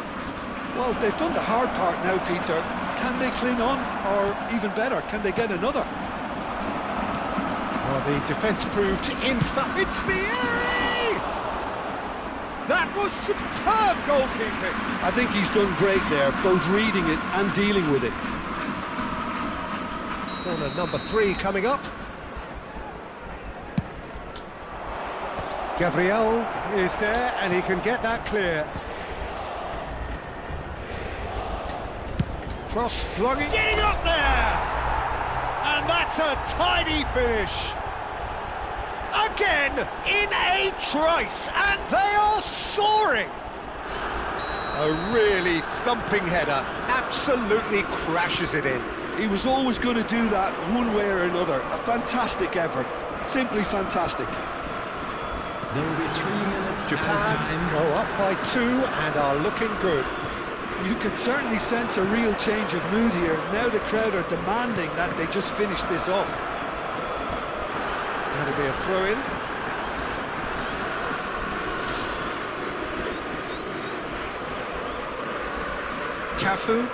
Well, they've done the hard part now, Peter. Can they cling on, or even better, can they get another? Well, the defence proved it's Vieri! That was superb goalkeeping. I think he's done great there, both reading it and dealing with it. Corner number 3 coming up. Gabriel is there, and he can get that clear. Cross flung, getting up there! And that's a tidy finish. Again, in a trice, and they are soaring. A really thumping header, absolutely crashes it in. He was always going to do that one way or another. A fantastic effort, simply fantastic. There will be 3 minutes. Japan go up by 2 and are looking good. You can certainly sense a real change of mood here. Now the crowd are demanding that they just finish this off. That'll be a throw-in. Cafu.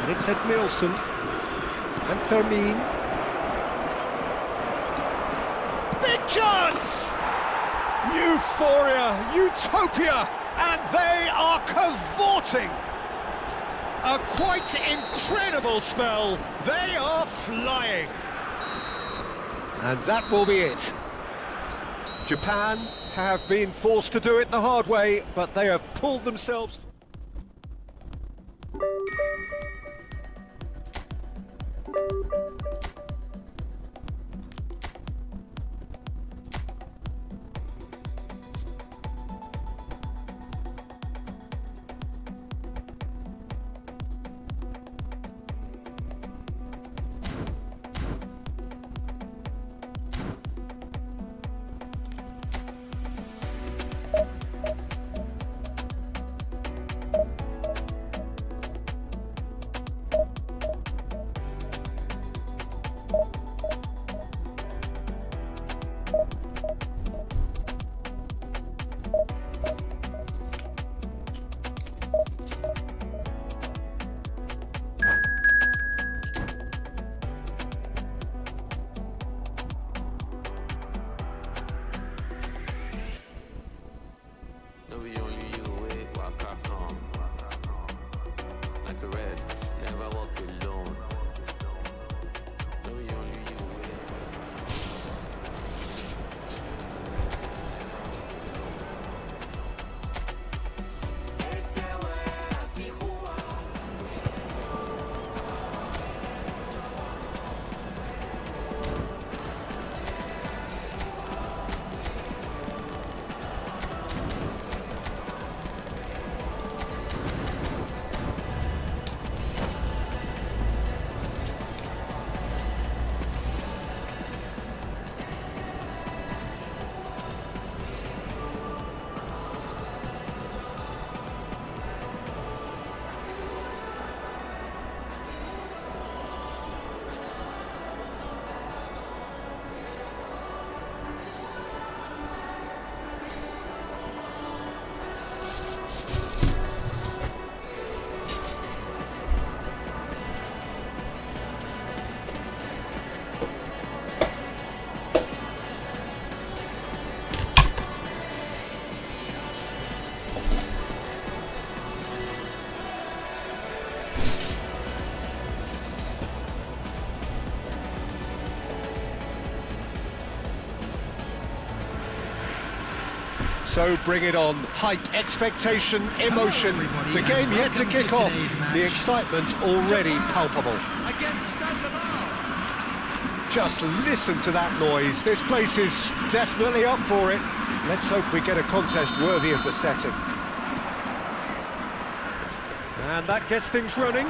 And it's Edmilson. And Fermin. Big chance! Euphoria, utopia, and they are cavorting. A quite incredible spell. They are flying. And that will be it. Japan have been forced to do it the hard way, but they have pulled themselves... So bring it on. Hype, expectation, emotion. The game yet to kick off. The excitement already palpable. Against Stanzaval. Just listen to that noise. This place is definitely up for it. Let's hope we get a contest worthy of the setting. And that gets things running.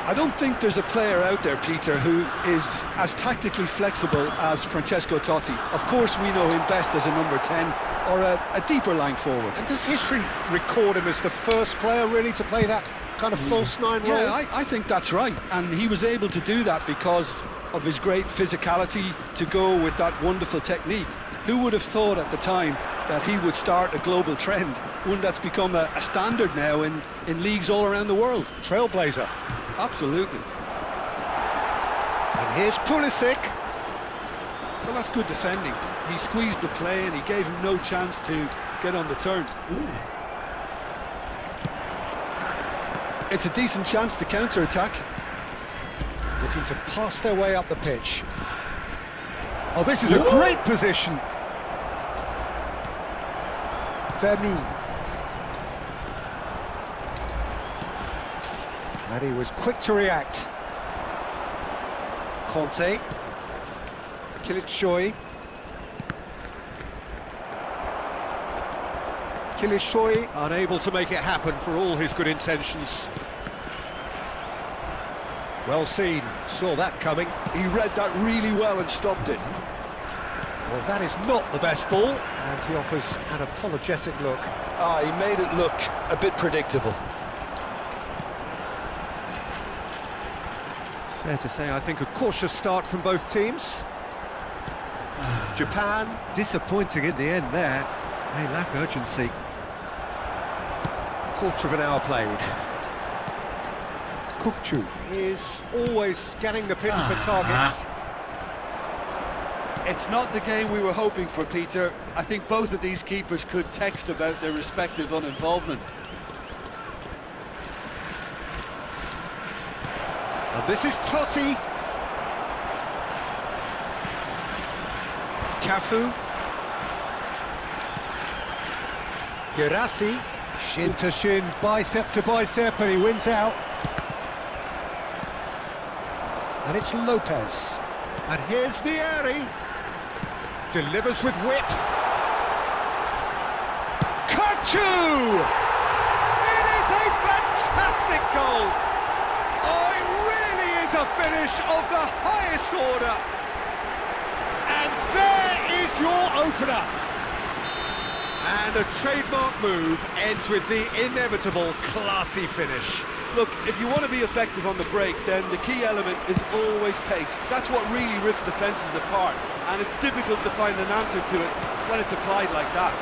I don't think there's a player out there, Peter, who is as tactically flexible as Francesco Totti. Of course, we know him best as a number 10 or a deeper line forward. And does history record him as the first player really to play that kind of false nine role? Yeah, I think that's right. And he was able to do that because of his great physicality to go with that wonderful technique. Who would have thought at the time that he would start a global trend, one that's become a standard now in leagues all around the world? Trailblazer. Absolutely. And here's Pulisic. Well, that's good defending. He squeezed the play and he gave him no chance to get on the turn. Ooh. It's a decent chance to counter-attack. Looking to pass their way up the pitch. Oh, this is a great position. Vermi. And he was quick to react. Conte. Gurih2. Gurih2 unable to make it happen for all his good intentions. Well seen, saw that coming. He read that really well and stopped it. Well, that is not the best ball, and he offers an apologetic look. He made it look a bit predictable. Fair to say, I think a cautious start from both teams. Japan, disappointing in the end there. They lack urgency. Quarter of an hour played. Kukcu is always scanning the pitch for targets. It's not the game we were hoping for, Peter. I think both of these keepers could text about their respective uninvolvement. And this is Totti. Cafu. Guirassy. Shin to shin, bicep to bicep, and he wins out. And it's Lopez. And here's Vieri. Delivers with whip. Kukcu! It is a fantastic goal! Oh, it really is a finish of the highest order. And there is your opener. And a trademark move ends with the inevitable classy finish. Look, if you want to be effective on the break, then the key element is always pace. That's what really rips defences apart, and it's difficult to find an answer to it when it's applied like that.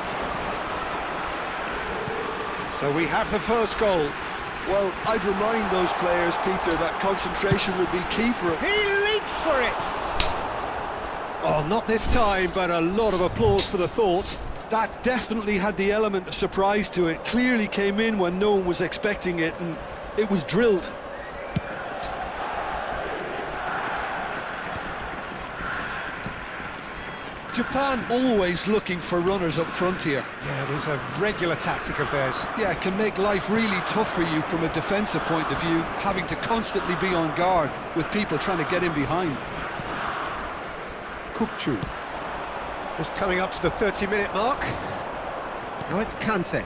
So we have the first goal. Well, I'd remind those players, Peter, that concentration will be key for him. He leaps for it! Oh, not this time, but a lot of applause for the thought. That definitely had the element of surprise to it. Clearly came in when no one was expecting it, and it was drilled. Japan always looking for runners up front here. Yeah, it is a regular tactic of theirs. Yeah, it can make life really tough for you from a defensive point of view, having to constantly be on guard with people trying to get in behind. Kukcu. Just coming up to the 30-minute mark. Now it's Kante.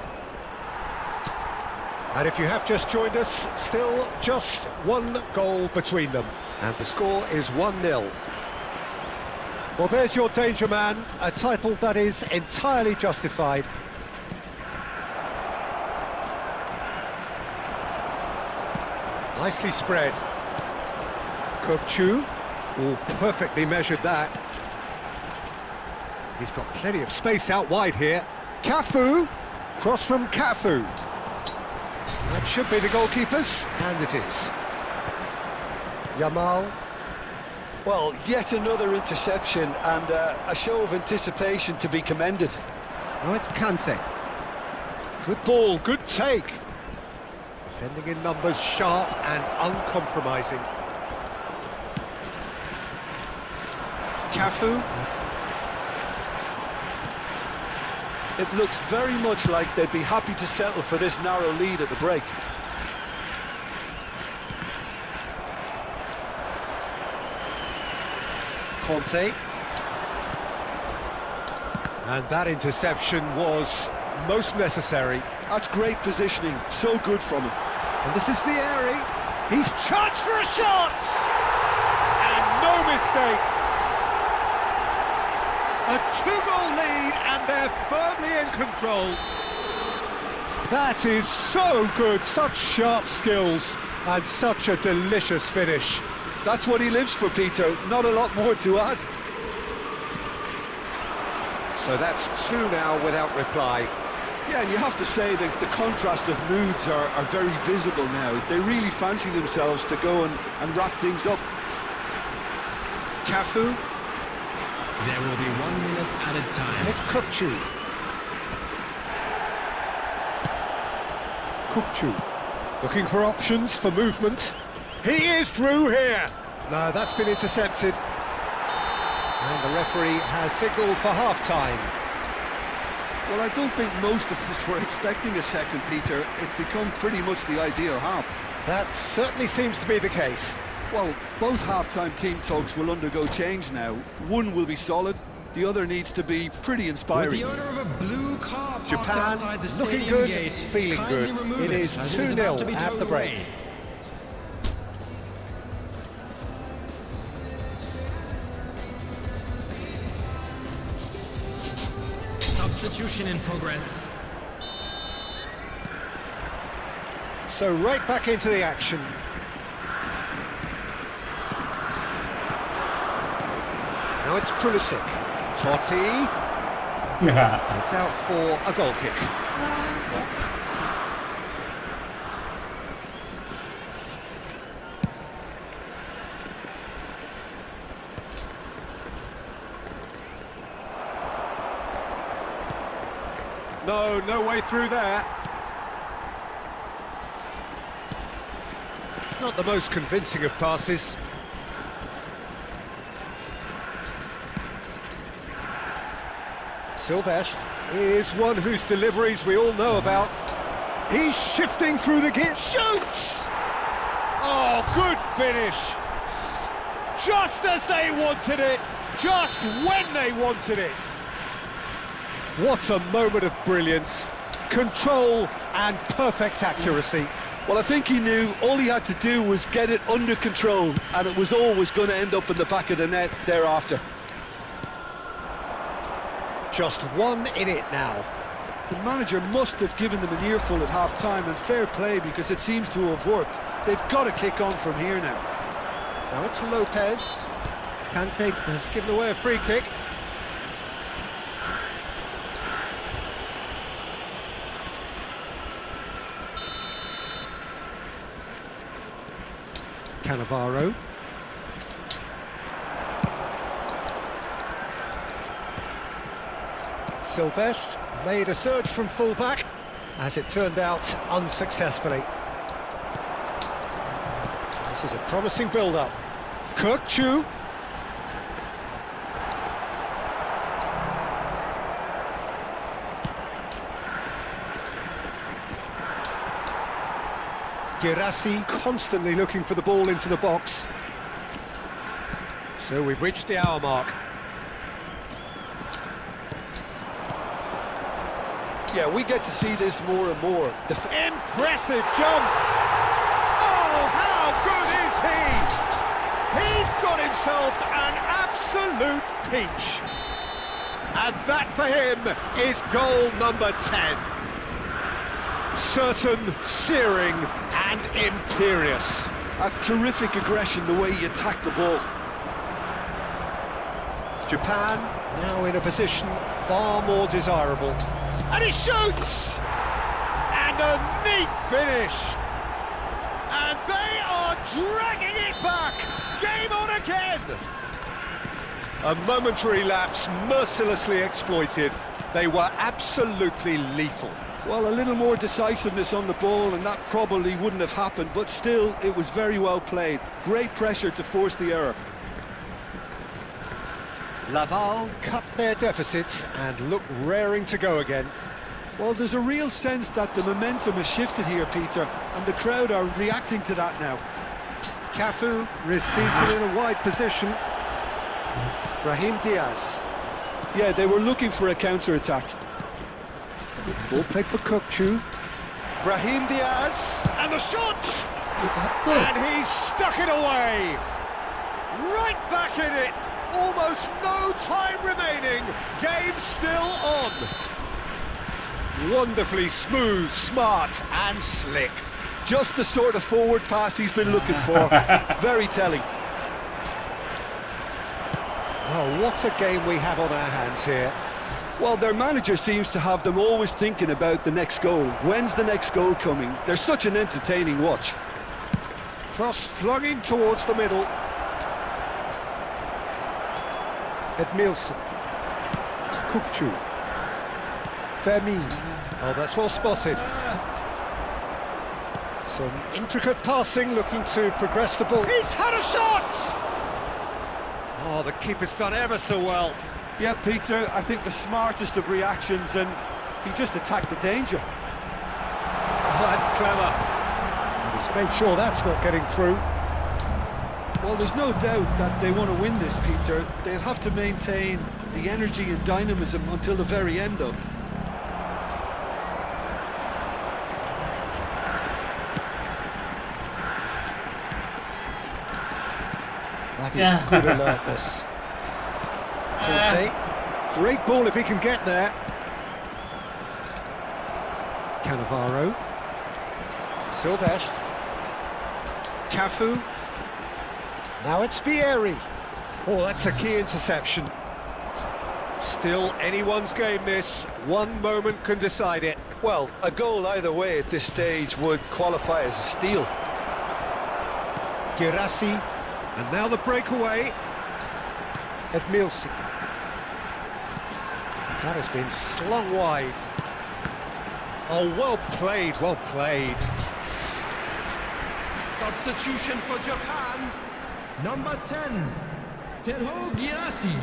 And if you have just joined us, still just one goal between them. And the score is 1-0. Well, there's your danger man, a title that is entirely justified. Nicely spread. Kukcu. Oh, perfectly measured that. He's got plenty of space out wide here. Cafu. Cross from Cafu. That should be the goalkeepers, and it is. Yamal. Well, yet another interception and a show of anticipation to be commended. Now it's Kante. Good ball, good take. Defending in numbers, sharp and uncompromising. Cafu. It looks very much like they'd be happy to settle for this narrow lead at the break. Conte. And that interception was most necessary. That's great positioning, so good from him. And this is Vieri. He's charged for a shot! And no mistake. A 2-goal lead, and they're firmly in control. That is so good, such sharp skills, and such a delicious finish. That's what he lives for, Peter. Not a lot more to add. So that's 2 now without reply. Yeah, and you have to say that the contrast of moods are very visible now. They really fancy themselves to go and wrap things up. Cafu. There will be 1 minute added time. And it's Kukçu. Kukçu. Looking for options for movement. He is through here. No, that's been intercepted. And the referee has signalled for half-time. Well, I don't think most of us were expecting a second, Peter. It's become pretty much the ideal half. That certainly seems to be the case. Well, both half-time team talks will undergo change now. One will be solid, the other needs to be pretty inspiring. The owner of a blue car parked Japan outside the looking stadium good, gate. feeling Kindly good. remove It is as about 2-0 to be at towed the break. away. Substitution in progress. So right back into the action. Now it's Pulisic. Totti. It's out for a goal kick. No way through there. Not the most convincing of passes. Silvestre is one whose deliveries we all know about. He's shifting through the gear. Shoots! Oh, good finish. Just as they wanted it. Just when they wanted it. What a moment of brilliance. Control and perfect accuracy. Well, I think he knew all he had to do was get it under control, and it was always going to end up in the back of the net thereafter. Just 1 in it now. The manager must have given them an earful at half-time, and fair play, because it seems to have worked. They've got to kick on from here now. Now it's Lopez. Kante has given away a free kick. Cannavaro. Silvestre made a surge from full-back, as it turned out unsuccessfully. This is a promising build-up. Kukçu. Guirassy constantly looking for the ball into the box. So we've reached the hour mark. Yeah, we get to see this more and more. Impressive jump! Oh, how good is he? He's got himself an absolute peach. And that for him is goal number 10. Certain, searing and imperious. That's terrific aggression, the way he attacked the ball. Japan now in a position far more desirable. And he shoots! And a neat finish! And they are dragging it back! Game on again! A momentary lapse mercilessly exploited. They were absolutely lethal. Well, a little more decisiveness on the ball and that probably wouldn't have happened, but still, it was very well played. Great pressure to force the error. Laval cut their deficit and look raring to go again. Well, there's a real sense that the momentum has shifted here, Peter, and the crowd are reacting to that now. Cafu receives it in a wide position. Brahim Diaz. Yeah, they were looking for a counter-attack. Ball played for Kukçu. Brahim Diaz, and the shot! And he stuck it away! Right back in it! Almost no time remaining, game still on. Wonderfully smooth, smart and slick. Just the sort of forward pass he's been looking for. Very telling. Well, what a game we have on our hands here. Well, their manager seems to have them always thinking about the next goal. When's the next goal coming? They're such an entertaining watch. Cross flung in towards the middle. Edmilson. Kukçu. Vermeer. Oh, that's well spotted. Some intricate passing, looking to progress the ball. He's had a shot! Oh, the keeper's done ever so well. Yeah, Peter, I think the smartest of reactions, and he just attacked the danger. Oh, that's clever. And he's made sure that's not getting through. Well, there's no doubt that they want to win this, Peter. They'll have to maintain the energy and dynamism until the very end, though. That is good alertness. Conte. Great ball if he can get there. Cannavaro. Silvestre. Cafu. Now it's Vieri. Oh, that's a key interception. Still anyone's game, this. One moment can decide it. Well, a goal either way at this stage would qualify as a steal. Guirassy. And now the breakaway. Edmilson. That has been slung wide. Oh, well played, well played. Substitution for Japan. Number 10, Guirassy.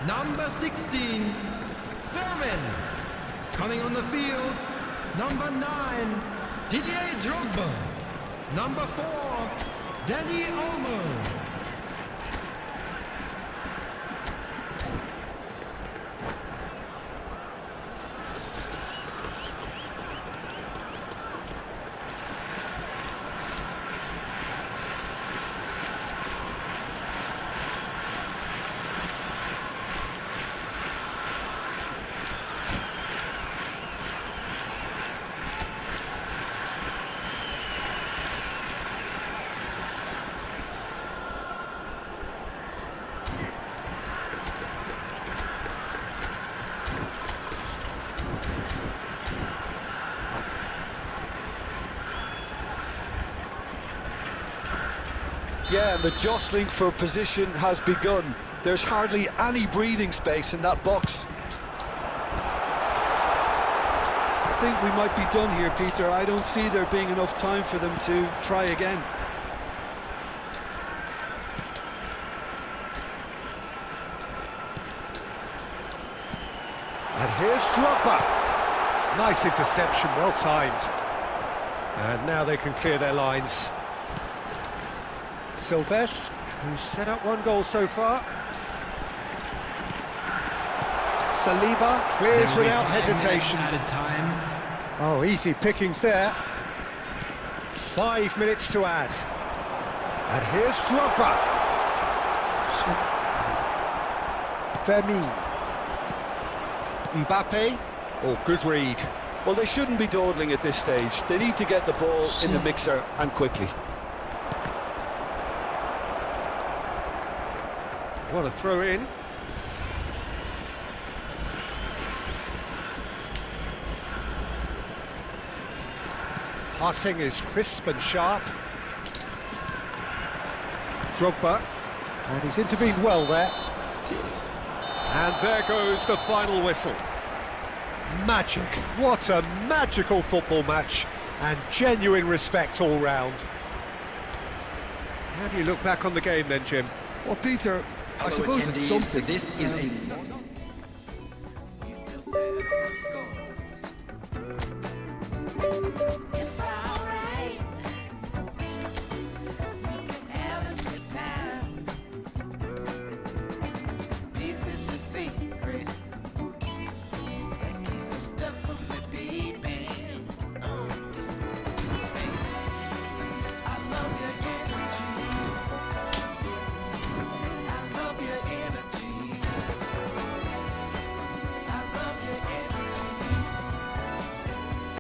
Number 16, Fermin. Coming on the field, number 9, Didier Drogba. Number 4, Danny Olmo. Yeah, and the jostling for position has begun. There's hardly any breathing space in that box. I think we might be done here, Peter. I don't see there being enough time for them to try again. And here's Drogba. Nice interception, well timed. And now they can clear their lines. Silvestre, who's set up one goal so far. Saliba clears without hesitation. Added time. Oh, easy pickings there. 5 minutes to add. And here's Drogba. Vermeer. Mbappe. Oh, good read. Well, they shouldn't be dawdling at this stage. They need to get the ball in the mixer, and quickly. What a throw in. Passing is crisp and sharp. Drogba. And he's intervened well there. And there goes the final whistle. Magic. What a magical football match. And genuine respect all round. How do you look back on the game then, Jim? Well, Peter, I suppose it's something. This is a He still said, "Score."